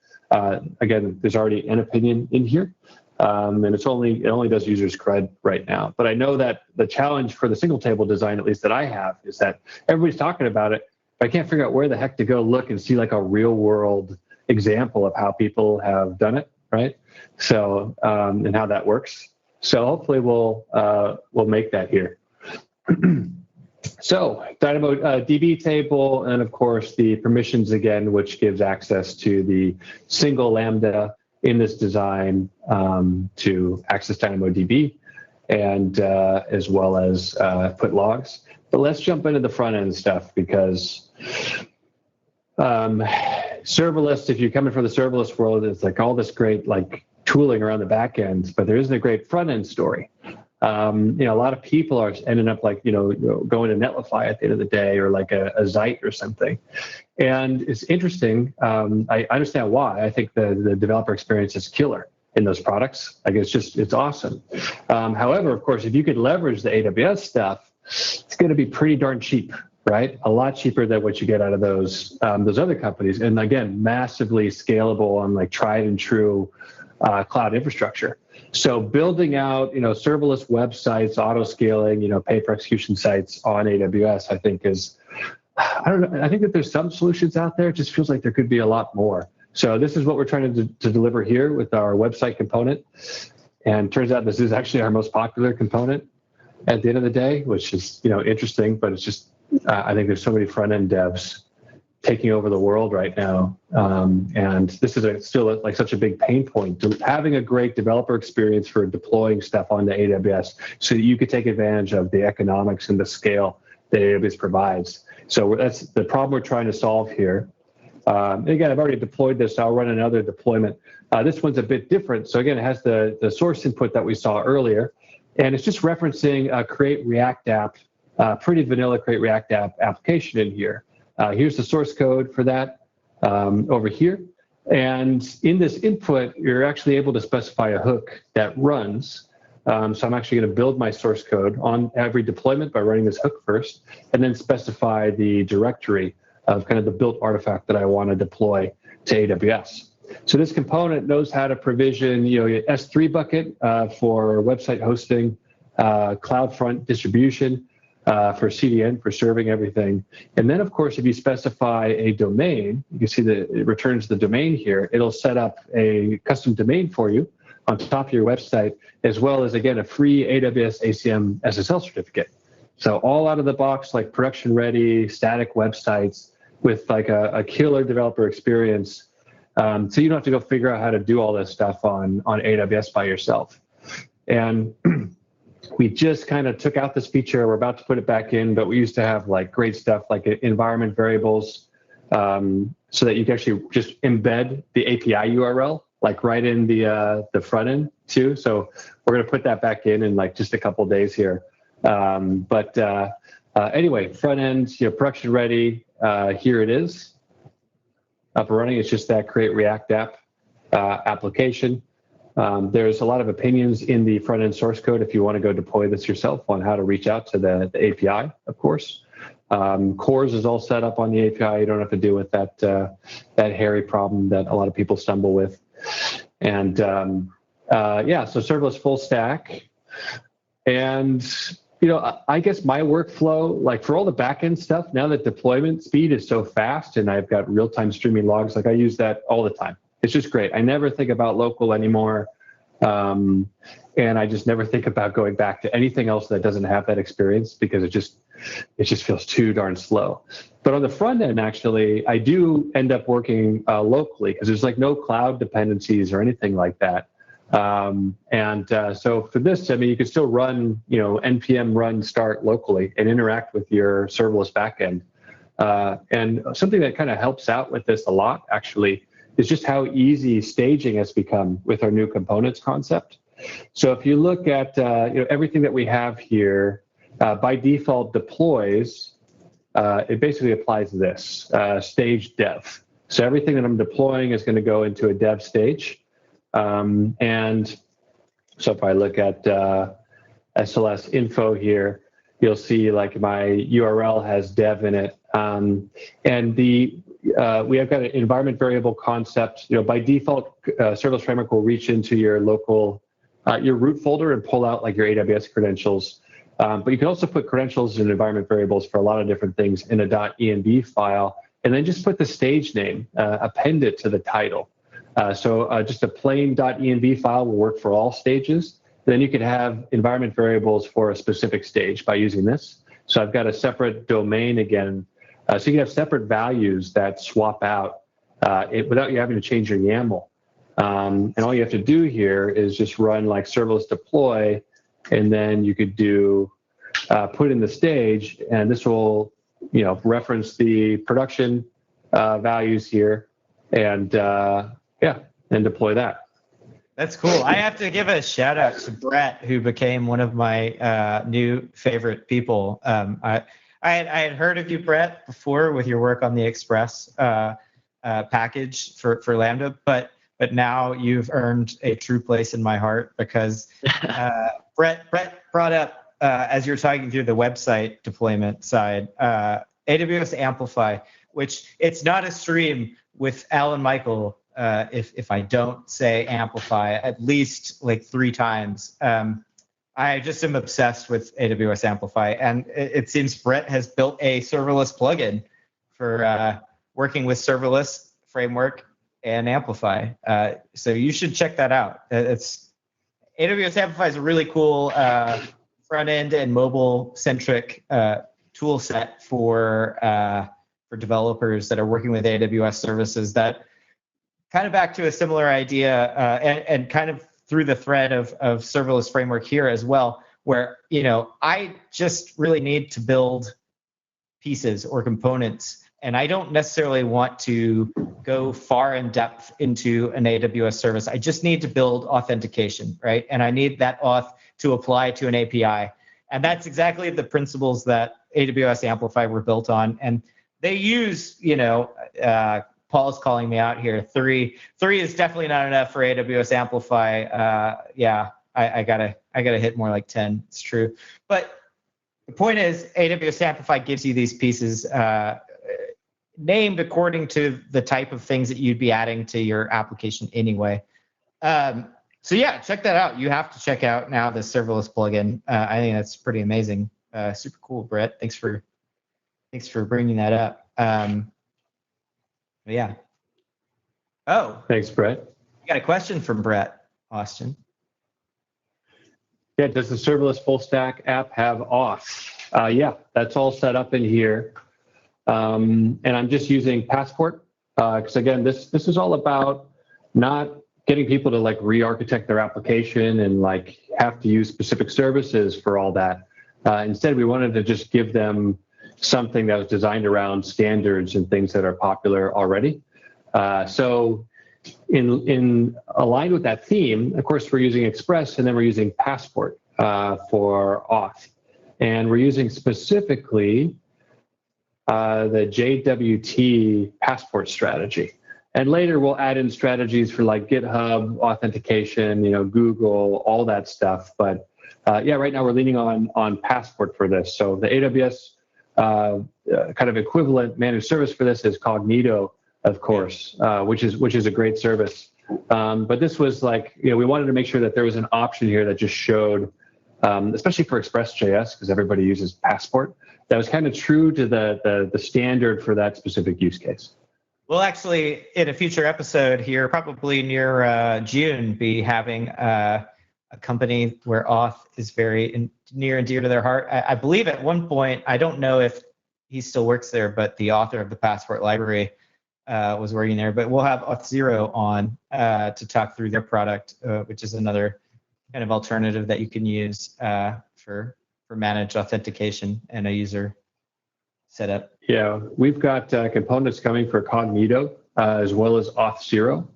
Again, there's already an opinion in here, and it only does users cred right now. But I know that the challenge for the single table design, at least that I have, is that everybody's talking about it, but I can't figure out where the heck to go look and see like a real world example of how people have done it, right? So and how that works. So hopefully we'll make that here. So DynamoDB table, and of course the permissions again, which gives access to the single Lambda in this design to access DynamoDB, and as well as put logs. But let's jump into the front end stuff, because serverless, if you're coming from the serverless world, it's like all this great tooling around the back end, but there isn't a great front end story. A lot of people are ending up going to Netlify at the end of the day, or like a Zeit or something. And it's interesting. I understand why. I think the developer experience is killer in those products. It's awesome. However, of course, if you could leverage the AWS stuff, it's going to be pretty darn cheap, right? A lot cheaper than what you get out of those other companies. And again, massively scalable on tried and true cloud infrastructure. So building out, serverless websites, auto scaling, pay per execution sites on AWS, I think is I don't know. I think that there's some solutions out there. It just feels like there could be a lot more. So this is what we're trying to deliver here with our website component. And turns out this is actually our most popular component at the end of the day, which is, interesting, but it's just, I think there's so many front-end devs taking over the world right now. And this is still like such a big pain point. Having a great developer experience for deploying stuff onto AWS so that you could take advantage of the economics and the scale that AWS provides. So that's the problem we're trying to solve here. And again, I've already deployed this. So I'll run another deployment. This one's a bit different. So again, it has the source input that we saw earlier. And it's just referencing a create React app, pretty vanilla create React app application in here. Here's the source code for that over here. And in this input, you're actually able to specify a hook that runs. So I'm actually going to build my source code on every deployment by running this hook first, and then specify the directory of kind of the built artifact that I want to deploy to AWS. So this component knows how to provision, your S3 bucket for website hosting, CloudFront distribution, for CDN, for serving everything. And then, of course, if you specify a domain, you can see that it returns the domain here. It'll set up a custom domain for you on top of your website, as well as, again, a free AWS ACM SSL certificate. So all out of the box, like production-ready, static websites with like a killer developer experience. So you don't have to go figure out how to do all this stuff on AWS by yourself. And we just kind of took out this feature. We're about to put it back in, but we used to have like great stuff like environment variables, so that you can actually just embed the API URL like right in the front end too. So we're going to put that back in like just a couple of days here. Anyway, front end, production ready. Here it is, up and running. It's just that create React app application. There's a lot of opinions in the front-end source code if you want to go deploy this yourself on how to reach out to the API, of course. CORS is all set up on the API. You don't have to deal with that hairy problem that a lot of people stumble with. And so serverless full stack. And, I guess my workflow, like for all the back-end stuff, now that deployment speed is so fast and I've got real-time streaming logs, like I use that all the time. It's just great. I never think about local anymore. And I just never think about going back to anything else that doesn't have that experience because it just feels too darn slow. But on the front end, actually, I do end up working locally because there's like no cloud dependencies or anything like that. So for this, you can still run, npm run start locally and interact with your serverless backend. And something that kind of helps out with this a lot, actually, is just how easy staging has become with our new components concept. So if you look at everything that we have here, by default deploys, it basically applies this, stage dev. So everything that I'm deploying is going to go into a dev stage. And so if I look at SLS info here, you'll see like my URL has dev in it. And we have got an environment variable concept. By default, Serverless Framework will reach into your local, your root folder and pull out like your AWS credentials. But you can also put credentials and environment variables for a lot of different things in a .env file, and then just put the stage name, append it to the title. So just a plain .env file will work for all stages. Then you can have environment variables for a specific stage by using this. So I've got a separate domain again. So you can have separate values that swap out without you having to change your YAML. And all you have to do here is just run like serverless deploy, and then you could do put in the stage, and this will reference the production values here, and and deploy that. That's cool. I have to give a shout out to Brett, who became one of my new favorite people. I had heard of you, Brett, before with your work on the Express package for Lambda, but now you've earned a true place in my heart because Brett brought up, as you're talking through the website deployment side, AWS Amplify, which it's not a stream with Alan Michael if I don't say Amplify at least like 3 times. I just am obsessed with AWS Amplify, and it seems Brett has built a serverless plugin for working with Serverless Framework and Amplify. So you should check that out. It's AWS Amplify is a really cool front end and mobile centric tool set for developers that are working with AWS services. That kind of back to a similar idea and kind of through the thread of serverless framework here as well, where I just really need to build pieces or components, and I don't necessarily want to go far in depth into an AWS service. I just need to build authentication, right? And I need that auth to apply to an API. And that's exactly the principles that AWS Amplify were built on. And they use, Paul's calling me out here. Three is definitely not enough for AWS Amplify. I gotta hit more like 10. It's true. But the point is, AWS Amplify gives you these pieces named according to the type of things that you'd be adding to your application anyway. So yeah, check that out. You have to check out now the serverless plugin. I think that's pretty amazing. Super cool, Brett. Thanks for bringing that up. Yeah. Oh. Thanks, Brett. You got a question from Brett, Austin. Yeah, does the serverless full stack app have auth? Yeah, that's all set up in here. And I'm just using Passport because again, this is all about not getting people to like re-architect their application and like have to use specific services for all that. Instead, we wanted to just give them something that was designed around standards and things that are popular already. So in aligned with that theme, of course, we're using Express and then we're using Passport for auth. And we're using specifically the JWT Passport strategy. And later we'll add in strategies for like GitHub authentication, Google, all that stuff. But yeah, right now we're leaning on Passport for this. So the AWS kind of equivalent managed service for this is Cognito, of course, which is a great service. But this was like, we wanted to make sure that there was an option here that just showed, especially for Express.js, because everybody uses Passport, that was kind of true to the standard for that specific use case. We'll actually, in a future episode here, probably near June, be having a company where auth is very near and dear to their heart. I believe at one point, I don't know if he still works there, but the author of the Passport library was working there. But we'll have Auth0 on to talk through their product, which is another kind of alternative that you can use for managed authentication and a user setup. Yeah, we've got components coming for Cognito as well as Auth0.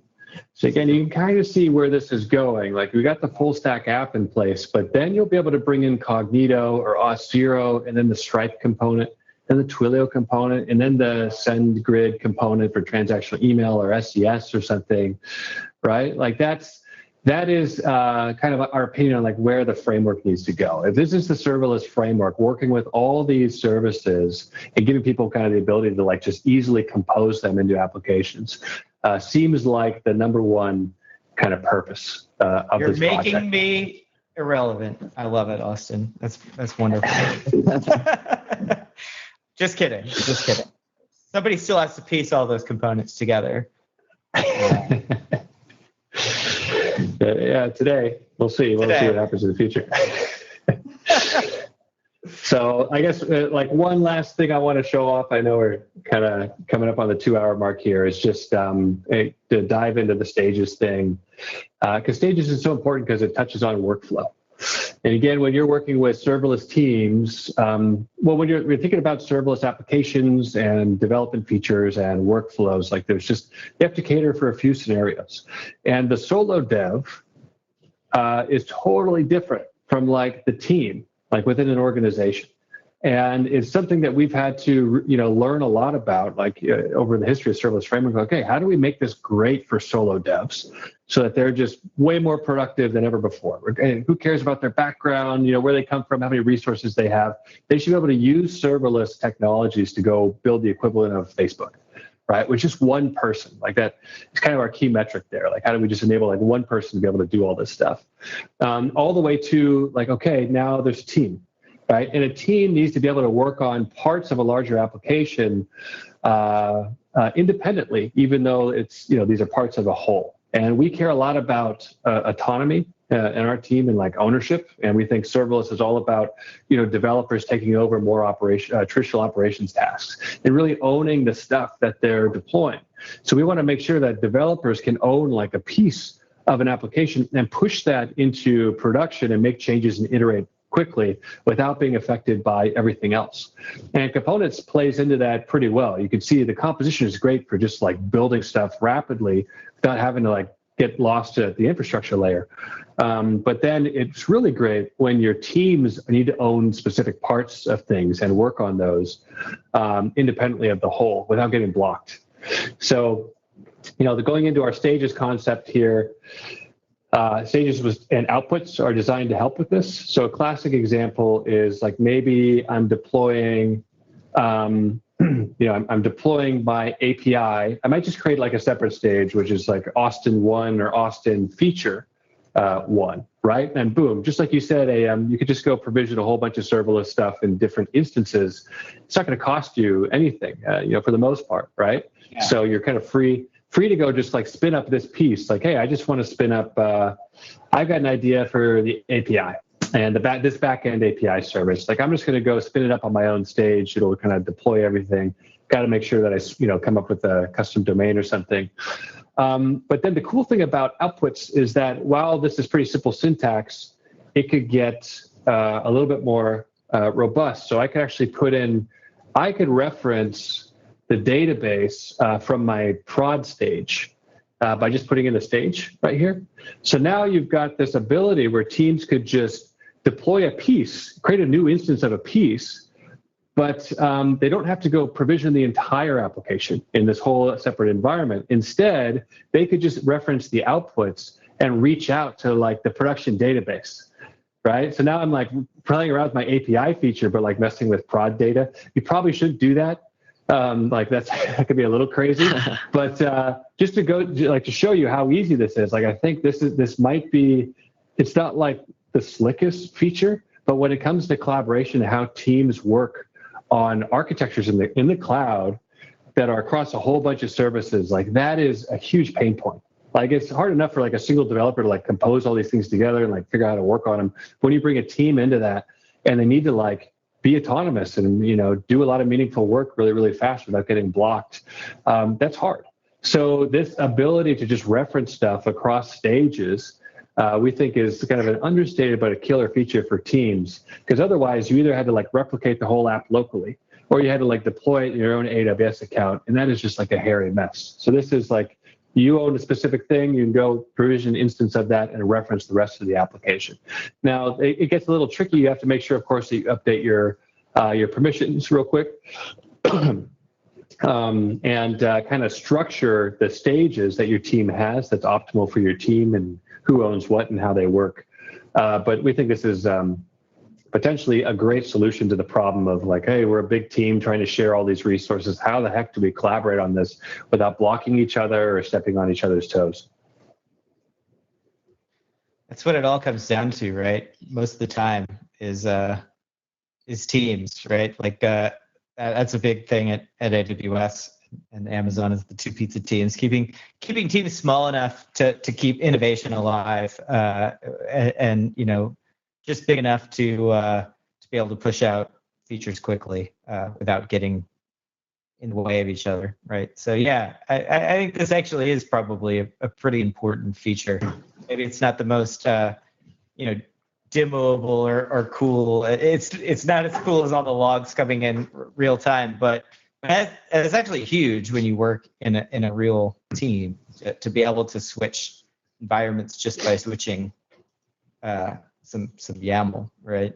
So again, you can kind of see where this is going. Like we got the full stack app in place, but then you'll be able to bring in Cognito or Auth0 and then the Stripe component and the Twilio component and then the SendGrid component for transactional email or SES or something, right? Like that is kind of our opinion on like where the framework needs to go. If this is the serverless framework, working with all these services and giving people kind of the ability to like just easily compose them into applications, seems like the number one kind of purpose of You're this project. You're making me irrelevant. I love it, Austin. That's wonderful. Just kidding. Somebody still has to piece all those components together. Yeah, today. We'll see. We'll see what happens in the future. So I guess like one last thing I want to show off, I know we're kind of coming up on the 2-hour mark here, is just to dive into the stages thing. Because stages is so important because it touches on workflow. And again, when you're working with serverless teams, when you're thinking about serverless applications and development features and workflows, like you have to cater for a few scenarios. And the solo dev is totally different from like the team, like within an organization. And it's something that we've had to, learn a lot about, like over the history of serverless framework. Okay, how do we make this great for solo devs so that they're just way more productive than ever before? And who cares about their background, where they come from, how many resources they have? They should be able to use serverless technologies to go build the equivalent of Facebook, right? With just one person. Like that is kind of our key metric there. Like how do we just enable like one person to be able to do all this stuff? All the way to like, okay, now there's a team, right? And a team needs to be able to work on parts of a larger application independently, even though it's, these are parts of a whole. And we care a lot about autonomy in our team and like ownership. And we think serverless is all about, developers taking over more traditional operations tasks and really owning the stuff that they're deploying. So we want to make sure that developers can own like a piece of an application and push that into production and make changes and iterate quickly without being affected by everything else. And components plays into that pretty well. You can see the composition is great for just like building stuff rapidly without having to like get lost at the infrastructure layer. But then it's really great when your teams need to own specific parts of things and work on those independently of the whole without getting blocked. So, going into our stages concept here, stages and outputs are designed to help with this. So a classic example is like maybe I'm deploying, I'm deploying my API. I might just create like a separate stage, which is like Austin 1 or Austin feature 1, right? And boom, just like you said, you could just go provision a whole bunch of serverless stuff in different instances. It's not going to cost you anything, for the most part, right? Yeah. So you're kind of free to go just like spin up this piece. Like, hey, I just want to spin up, I've got an idea for the API and this backend API service. Like, I'm just going to go spin it up on my own stage. It'll kind of deploy everything. Got to make sure that I, come up with a custom domain or something. But then the cool thing about outputs is that while this is pretty simple syntax, it could get a little bit more robust. So I could actually I could reference the database from my prod stage by just putting in a stage right here. So now you've got this ability where teams could just deploy a piece, create a new instance of a piece, but they don't have to go provision the entire application in this whole separate environment. Instead, they could just reference the outputs and reach out to like the production database. Right. So now I'm like playing around with my API feature, but like messing with prod data. You probably shouldn't do that. That could be a little crazy, but just to show you how easy this is. Like, I think this might be, it's not like the slickest feature, but when it comes to collaboration, how teams work on architectures in the cloud that are across a whole bunch of services, like that is a huge pain point. Like, it's hard enough for like a single developer to like compose all these things together and like figure out how to work on them. When you bring a team into that and they need to like be autonomous and do a lot of meaningful work really, really fast without getting blocked, that's hard. So this ability to just reference stuff across stages, we think is kind of an understated but a killer feature for teams, because otherwise you either had to like replicate the whole app locally or you had to like deploy it in your own AWS account, and that is just like a hairy mess. So this is like, you own a specific thing, you can go provision an instance of that and reference the rest of the application. Now, it gets a little tricky. You have to make sure, of course, that you update your permissions real quick and kind of structure the stages that your team has that's optimal for your team and who owns what and how they work. But we think this is potentially a great solution to the problem of like, hey, we're a big team trying to share all these resources. How the heck do we collaborate on this without blocking each other or stepping on each other's toes? That's what it all comes down to, right? Most of the time is teams, right? Like that's a big thing at AWS and Amazon is the two pizza teams, keeping teams small enough to keep innovation alive and just big enough to be able to push out features quickly without getting in the way of each other, right? So yeah, I think this actually is probably a pretty important feature. Maybe it's not the most demoable or cool. It's not as cool as all the logs coming in real time, but it's actually huge when you work in a real team to be able to switch environments just by switching some YAML, right?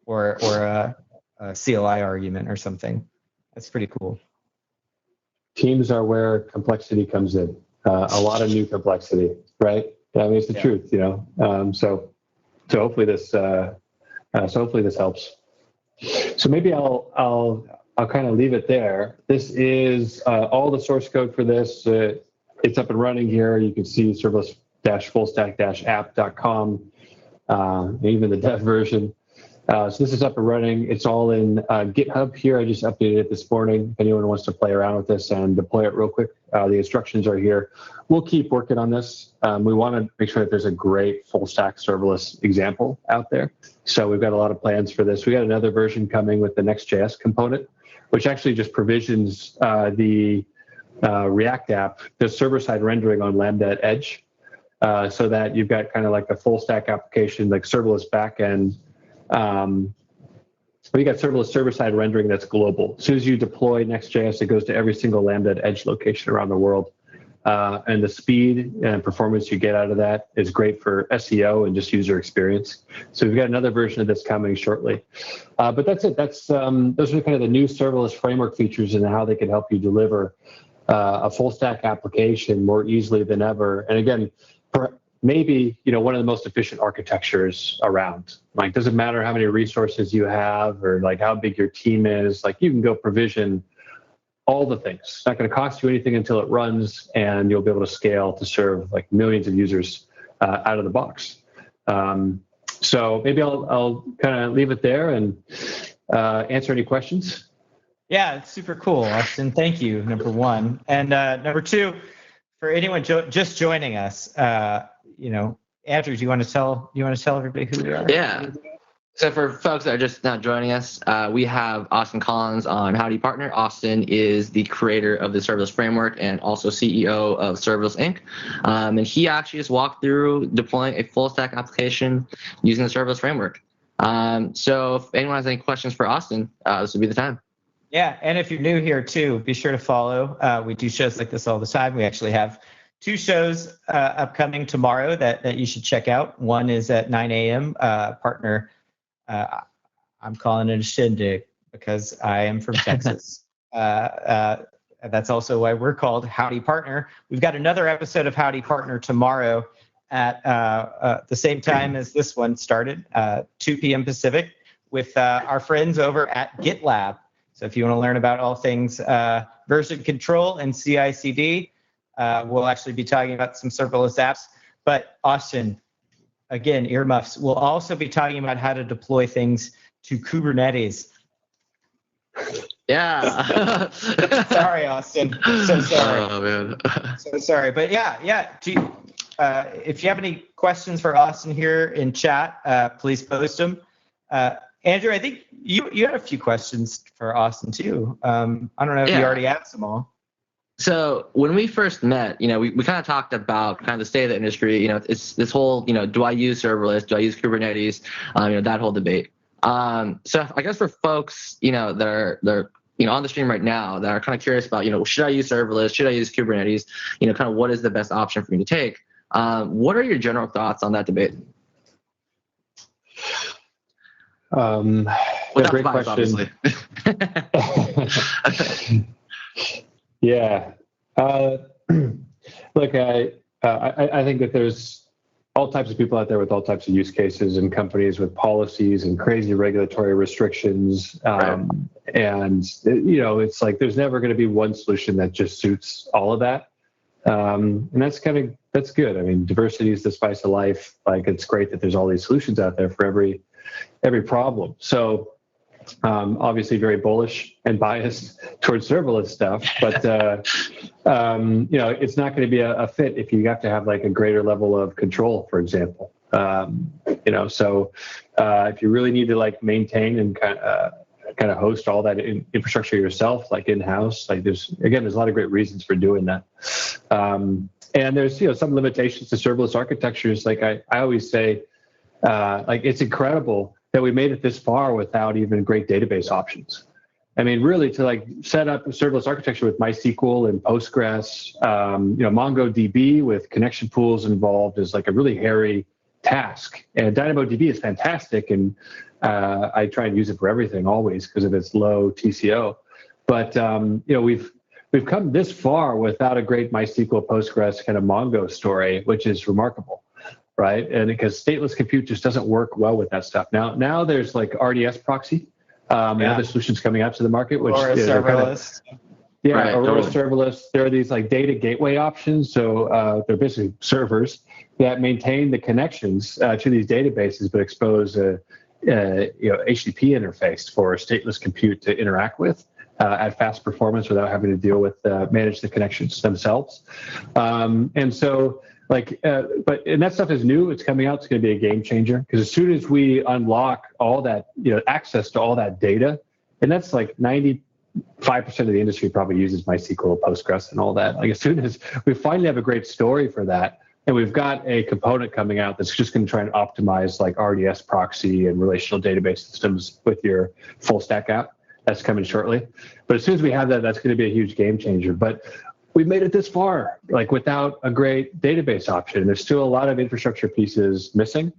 Or a CLI argument or something. That's pretty cool. Teams are where complexity comes in. A lot of new complexity, right? I mean, it's the truth, So hopefully this helps. So maybe I'll I'll kind of leave it there. This is all the source code for this. It's up and running here. You can see serverless-fullstack-app.com, even the dev version. So this is up and running. It's all in GitHub here. I just updated it this morning. If anyone wants to play around with this and deploy it real quick, the instructions are here. We'll keep working on this. We want to make sure that there's a great full stack serverless example out there. So we've got a lot of plans for this. We got another version coming with the Next.js component, which actually just provisions the React app, the server-side rendering on Lambda at Edge, so that you've got kind of like a full stack application, like serverless backend. We got serverless server-side rendering that's global. As soon as you deploy Next.js, it goes to every single Lambda at Edge location around the world. And the speed and performance you get out of that is great for SEO and just user experience. So we've got another version of this coming shortly. But that's it. Those are kind of the new serverless framework features and how they can help you deliver a full stack application more easily than ever. And again, maybe one of the most efficient architectures around. Like, doesn't matter how many resources you have or like how big your team is. Like, you can go provision all the things. It's not going to cost you anything until it runs, and you'll be able to scale to serve like millions of users out of the box. So maybe I'll kind of leave it there and answer any questions. Yeah, it's super cool, Austin. Thank you, number one. And number two, for anyone just joining us, Andrew, do you want to tell everybody who we are? Yeah. So for folks that are just now joining us, we have Austin Collins on Howdy Partner. Austin is the creator of the Serverless Framework and also CEO of Serverless Inc. And he actually just walked through deploying a full stack application using the Serverless Framework. So if anyone has any questions for Austin, this would be the time. Yeah, and if you're new here too, be sure to follow. We do shows like this all the time. We actually have 2 shows upcoming tomorrow that you should check out. One is at 9 a.m. Partner. I'm calling it a shindig because I am from Texas. That's also why we're called Howdy Partner. We've got another episode of Howdy Partner tomorrow at the same time as this one started, 2 p.m. Pacific, with our friends over at GitLab. So if you want to learn about all things version control and CI/CD, we'll actually be talking about some serverless apps. But Austin, again, earmuffs. We'll also be talking about how to deploy things to Kubernetes. Yeah. Sorry, Austin. So sorry. Oh, man. So sorry. But yeah. If you have any questions for Austin here in chat, please post them. Andrew, I think you had a few questions for Austin too. I don't know if you already asked them all. So when we first met, we kind of talked about kind of the state of the industry. It's this whole, do I use serverless? Do I use Kubernetes? That whole debate. So I guess for folks, that are on the stream right now that are kind of curious about, should I use serverless? Should I use Kubernetes? Kind of what is the best option for me to take? What are your general thoughts on that debate? Great question. Yeah. Look, I think that there's all types of people out there with all types of use cases and companies with policies and crazy regulatory restrictions. And, it's like there's never going to be one solution that just suits all of that. And that's good. I mean, diversity is the spice of life. Like, it's great that there's all these solutions out there for every problem. So obviously very bullish and biased towards serverless stuff, but it's not going to be a fit if you have to have like a greater level of control, for example. So if you really need to like maintain and kind of host all that infrastructure yourself, like in-house, like there's a lot of great reasons for doing that. And there's some limitations to serverless architectures. Like I always say, it's incredible that we made it this far without even great database options. I mean, really, to like set up a serverless architecture with MySQL and Postgres, MongoDB with connection pools involved is like a really hairy task. And DynamoDB is fantastic, and I try and use it for everything always because of its low TCO. But we've come this far without a great MySQL, Postgres kind of Mongo story, which is remarkable. Right, and because stateless compute just doesn't work well with that stuff. Now there's like RDS proxy, and other solutions coming out to the market, which or serverless. Right, Aurora Serverless. There are these like data gateway options. So they're basically servers that maintain the connections to these databases, but expose a HTTP interface for stateless compute to interact with at fast performance without having to deal with manage the connections themselves. And so and that stuff is new. It's coming out. It's going to be a game changer because as soon as we unlock all that, access to all that data, and that's like 95% of the industry probably uses MySQL, Postgres, and all that. Like as soon as we finally have a great story for that, and we've got a component coming out that's just going to try and optimize like RDS proxy and relational database systems with your full stack app. That's coming shortly. But as soon as we have that, that's going to be a huge game changer. But we've made it this far, like without a great database option. There's still a lot of infrastructure pieces missing.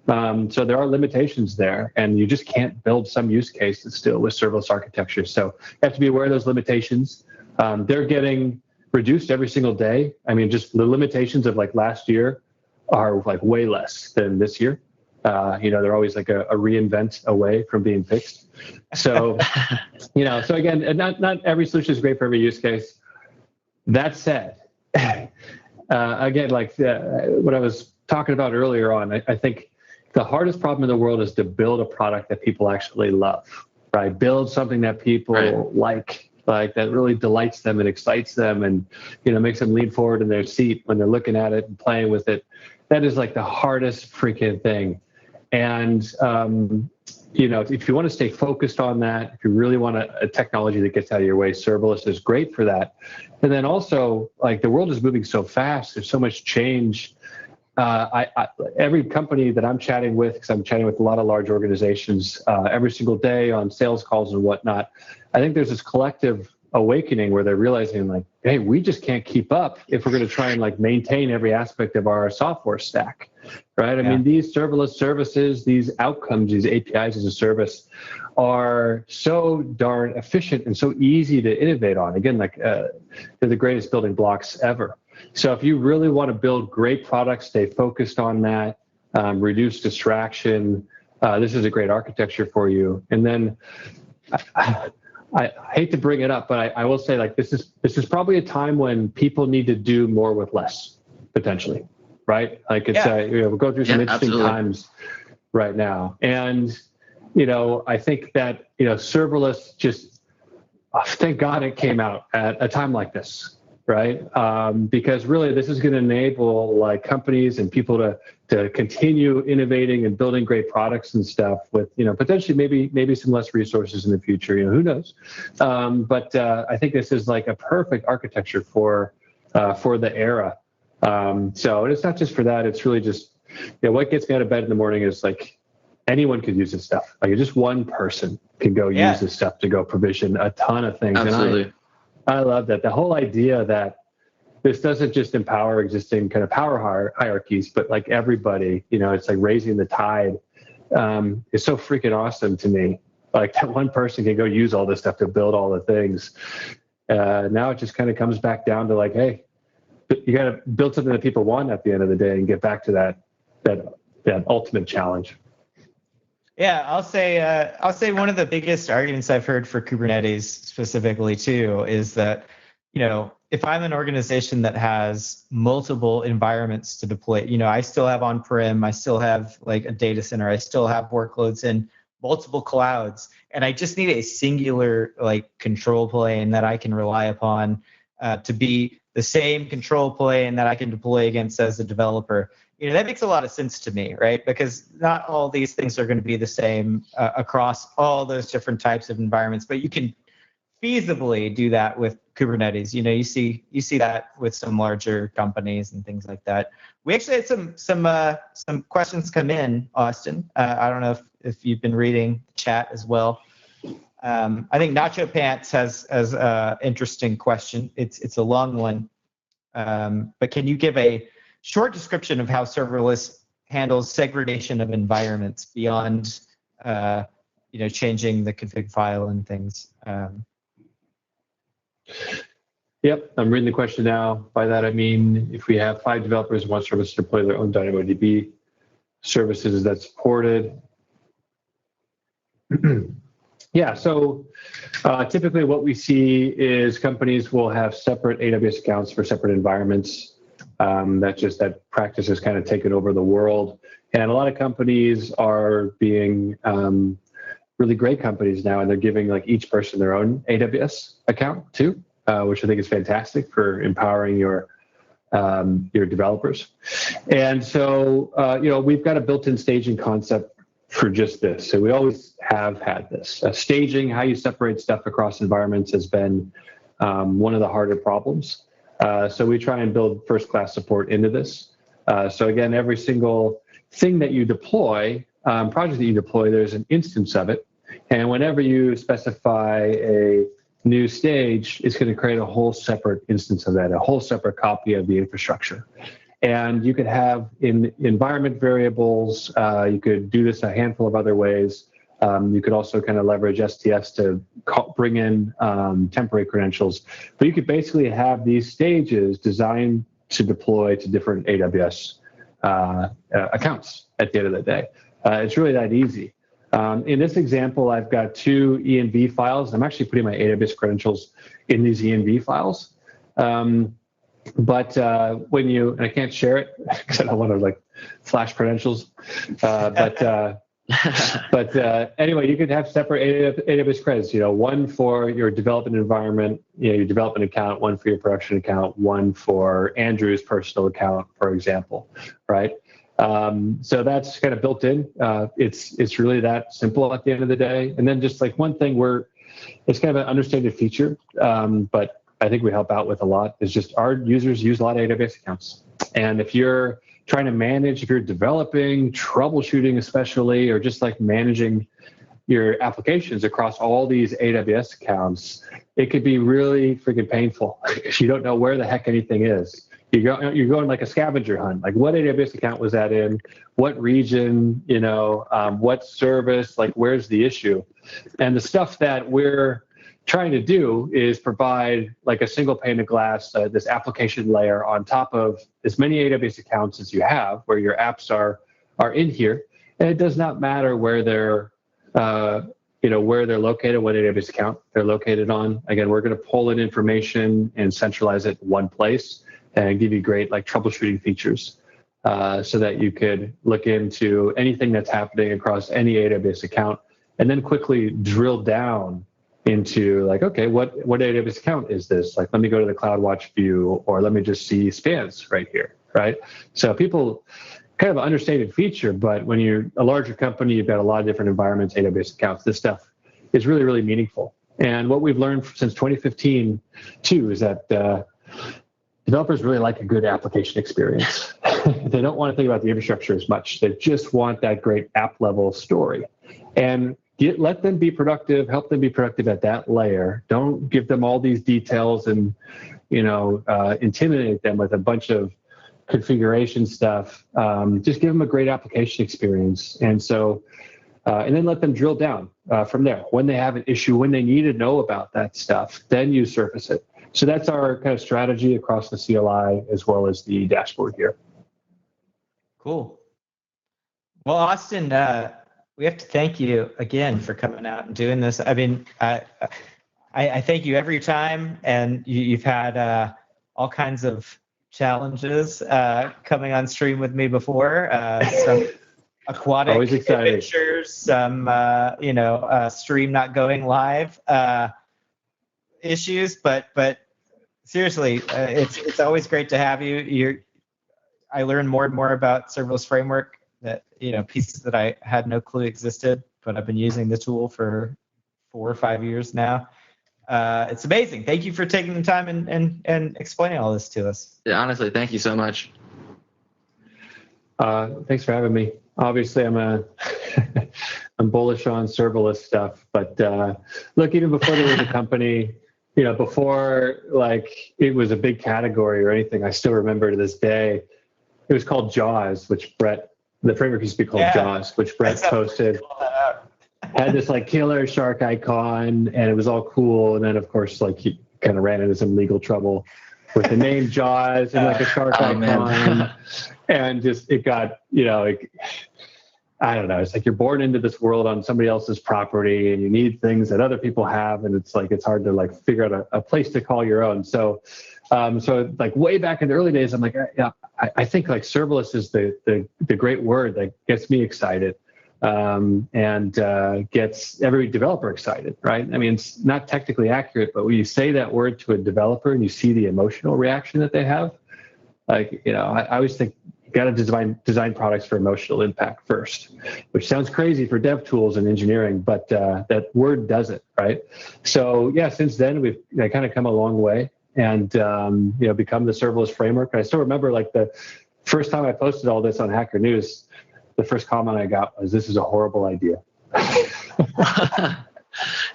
So there are limitations there, and you just can't build some use case that's still with serverless architecture. So you have to be aware of those limitations. They're getting reduced every single day. I mean, just the limitations of like last year are like way less than this year. They're always like a reinvent away from being fixed. So, so again, not every solution is great for every use case. That said, again, like what I was talking about earlier on, I think the hardest problem in the world is to build a product that people actually love, right? Build something that people like that really delights them and excites them and, makes them lean forward in their seat when they're looking at it and playing with it. That is like the hardest freaking thing. And, if you want to stay focused on that, if you really want a technology that gets out of your way, serverless is great for that. And then also, like the world is moving so fast, there's so much change. Every company that I'm chatting with, because I'm chatting with a lot of large organizations every single day on sales calls and whatnot, I think there's this collective awakening where they're realizing like, hey, we just can't keep up if we're going to try and like maintain every aspect of our software stack, right? I mean, these serverless services, these outcomes, these APIs as a service are so darn efficient and so easy to innovate on. Again, like they're the greatest building blocks ever. So if you really want to build great products, stay focused on that, reduce distraction, this is a great architecture for you. And then I hate to bring it up, but I will say like this is probably a time when people need to do more with less, potentially, right? Like it's we're going through some interesting times right now, and I think that serverless just thank God it came out at a time like this, right? Because really this is going to enable like companies and people to continue innovating and building great products and stuff with potentially maybe some less resources in the future. Who knows? But I think this is like a perfect architecture for the era. So it's not just for that. It's really just what gets me out of bed in the morning is like anyone could use this stuff. Like just one person can go use this stuff to go provision a ton of things. Absolutely. And I love that. The whole idea that this doesn't just empower existing kind of power hierarchies, but like everybody, it's like raising the tide is so freaking awesome to me. Like that one person can go use all this stuff to build all the things. Now it just kind of comes back down to like, hey, you got to build something that people want at the end of the day and get back to that ultimate challenge. Yeah, I'll say one of the biggest arguments I've heard for Kubernetes specifically too is that, if I'm an organization that has multiple environments to deploy, I still have on-prem, I still have like a data center, I still have workloads in multiple clouds, and I just need a singular like control plane that I can rely upon to be the same control plane that I can deploy against as a developer. That makes a lot of sense to me, right? Because not all these things are going to be the same across all those different types of environments, but you can feasibly do that with Kubernetes. You see that with some larger companies and things like that. We actually had some questions come in, Austin. I don't know if you've been reading the chat as well. I think Nacho Pants has an interesting question. It's a long one, but can you give a short description of how serverless handles segregation of environments beyond, changing the config file and things? Yep, I'm reading the question now. By that I mean, if we have 5 developers who want service to deploy their own DynamoDB services that's supported. Yeah, so typically what we see is companies will have separate AWS accounts for separate environments. That practice has kind of taken over the world. And a lot of companies are being really great companies now, and they're giving like each person their own AWS account too, which I think is fantastic for empowering your developers. And so, we've got a built-in staging concept for just this. So we always have had this. Staging, how you separate stuff across environments has been one of the harder problems. So we try and build first-class support into this. So again, every single thing that you deploy, project that you deploy, there's an instance of it. And whenever you specify a new stage, it's going to create a whole separate instance of that, a whole separate copy of the infrastructure. And you could have in environment variables, you could do this a handful of other ways. You could also kind of leverage STS to bring in temporary credentials. But you could basically have these stages designed to deploy to different AWS accounts at the end of the day. It's really that easy. In this example, I've got two env files. I'm actually putting my AWS credentials in these env files. But when and I can't share it because I don't want to like flash credentials. But anyway, you could have separate AWS credits. One for your development environment, your development account, one for your production account, one for Andrew's personal account, for example, right? So that's kind of built in. It's really that simple at the end of the day. And then just like one thing it's kind of an understated feature, but I think we help out with a lot, is just our users use a lot of AWS accounts. And if you're trying to manage, if you're developing, troubleshooting especially, or just like managing your applications across all these AWS accounts, it could be really freaking painful if you don't know where the heck anything is. You're going like a scavenger hunt. Like, what AWS account was that in? What region? What service? Like, where's the issue? And the stuff that we're trying to do is provide like a single pane of glass, this application layer on top of as many AWS accounts as you have, where your apps are in here. And it does not matter where they're located, what AWS account they're located on. Again, we're going to pull in information and centralize it in one place and give you great like troubleshooting features so that you could look into anything that's happening across any AWS account and then quickly drill down into like, okay, what AWS account is this? Like, let me go to the CloudWatch view, or let me just see spans right here, right? So people kind of an understated feature, but when you're a larger company, you've got a lot of different environments, AWS accounts, this stuff is really, really meaningful. And what we've learned since 2015 too is that developers really like a good application experience. They don't want to think about the infrastructure as much. They just want that great app level story. And let them be productive, help them be productive at that layer. Don't give them all these details and, intimidate them with a bunch of configuration stuff. Just give them a great application experience. And so, and then let them drill down from there. When they have an issue, when they need to know about that stuff, then you surface it. So that's our kind of strategy across the CLI as well as the dashboard here. Cool. Well, Austin, we have to thank you again for coming out and doing this. I mean, I thank you every time, and you've had all kinds of challenges coming on stream with me before. Some aquatic adventures, some stream not going live issues, but seriously, it's always great to have you. I learn more and more about Serverless Framework, that pieces that I had no clue existed, but I've been using the tool for 4 or 5 years now. It's amazing. Thank you for taking the time and explaining all this to us. Yeah, honestly, thank you so much. Thanks for having me. Obviously, I'm bullish on serverless stuff, but look, even before there was a company, before like it was a big category or anything, I still remember to this day, it was called JAWS, which the framework used to be called JAWS, which Brett posted. Had this like killer shark icon, and it was all cool. And then of course, like he kind of ran into some legal trouble with the name JAWS and like a shark icon, and just it got I don't know. It's like you're born into this world on somebody else's property, and you need things that other people have, and it's hard to like figure out a place to call your own. So, like way back in the early days, I'm like, yeah, I think like serverless is the great word that gets me excited, and gets every developer excited, right? I mean, it's not technically accurate, but when you say that word to a developer and you see the emotional reaction that they have, like, I always think you got to design products for emotional impact first, which sounds crazy for dev tools and engineering, but that word does it, right? So yeah, since then we've kind of come a long way, and become the serverless framework. And I still remember like the first time I posted all this on Hacker News, the first comment I got was, "This is a horrible idea."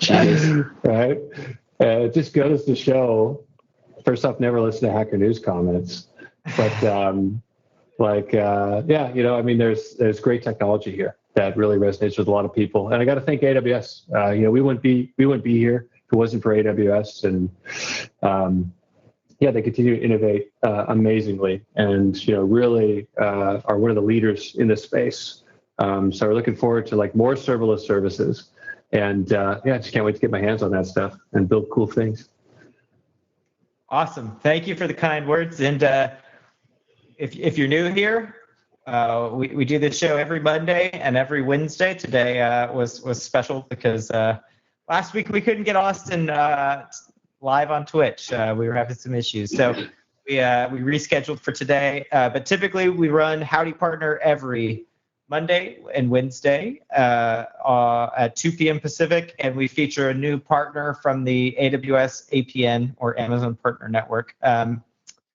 Jeez. Right? It just goes to show, first off, never listen to Hacker News comments. But I mean, there's great technology here that really resonates with a lot of people, and I got to thank AWS. We wouldn't be here if it wasn't for AWS, and they continue to innovate amazingly, and really are one of the leaders in this space. So we're looking forward to like more serverless services, and I just can't wait to get my hands on that stuff and build cool things. Awesome. Thank you for the kind words. And if you're new here, we do this show every Monday and every Wednesday. Today was special because last week we couldn't get Austin live on Twitch. We were having some issues, so we rescheduled for today. But typically we run Howdy Partner every Monday and Wednesday at 2 p.m. Pacific, and we feature a new partner from the AWS APN or Amazon Partner Network.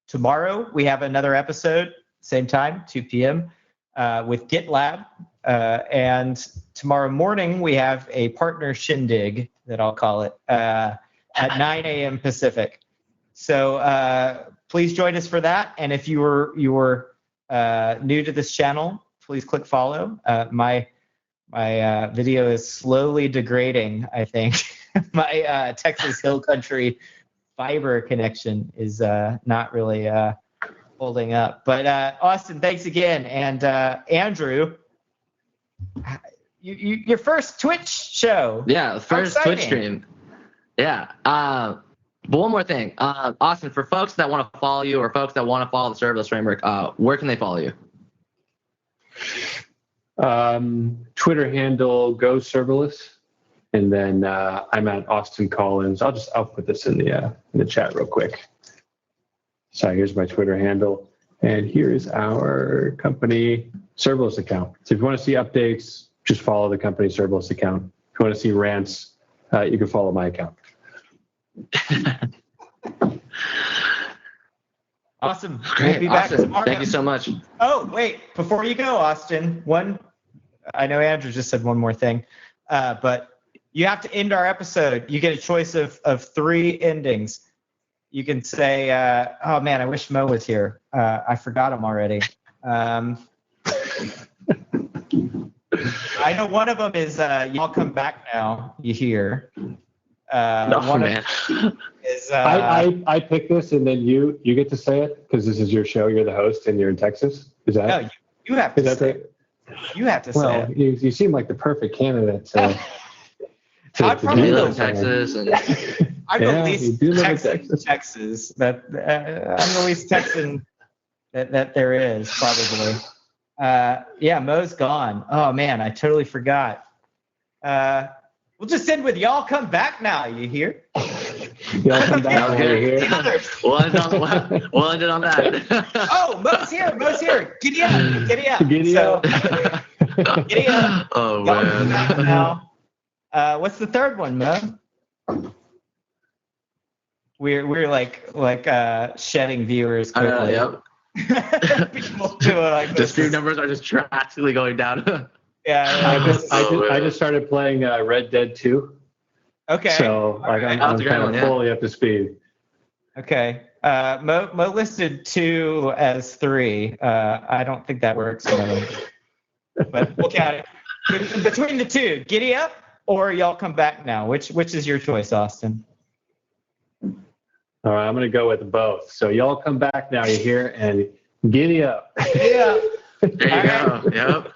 Tomorrow we have another episode, same time, 2 p.m. With GitLab, and tomorrow morning we have a partner shindig, that I'll call it, at 9 a.m. Pacific. So please join us for that. And if you were new to this channel, please click follow. My video is slowly degrading, I think. My Texas Hill Country fiber connection is not really holding up. But Austin, thanks again. And Andrew, your first Twitch show. Yeah, first Twitch stream. Yeah. But one more thing. Austin, for folks that want to follow you or folks that want to follow the serverless framework, where can they follow you? Twitter handle Go Serverless, and then I'm at Austin Collins. I'll put this in the chat real quick. So here's my Twitter handle, and here's our company serverless account. So if you want to see updates, just follow the company serverless account. If you want to see rants, you can follow my account. Awesome. Great. We'll be back tomorrow. Thank you so much. Oh, wait. Before you go, Austin, I know Andrew just said one more thing, but you have to end our episode. You get a choice of 3 endings. You can say, oh, man, I wish Mo was here. I forgot him already. I know one of them is y'all come back now, you hear. One man. Is, I pick this, and then you get to say it because this is your show. You're the host, and you're in Texas. Is that? No, you have to say it. You have to say it. You seem like the perfect candidate. I probably live in Texas. I'm the least Texas. I'm the least Texan that there is, probably. Yeah, Mo's gone. Oh, man, I totally forgot. We'll just end with y'all come back now, you hear? Y'all come back now, you hear? We'll end on that. Oh, Mo's here. Giddy up. Giddy up. Giddy up. Oh, y'all man. come back now. What's the third one, Mo? We're like shedding viewers quickly. Yep. People do it like the stream numbers are just drastically going down. Yeah. I just started playing Red Dead 2. Okay. So like, I'm kind of fully up to speed. Okay. Mo listed 2 as 3. I don't think that works. But we'll count it. Between the 2, Giddy Up or Y'all Come Back Now. Which is your choice, Austin? All right, I'm going to go with both. So y'all come back now, you hear, and giddy up. Yeah. There you go. Yep.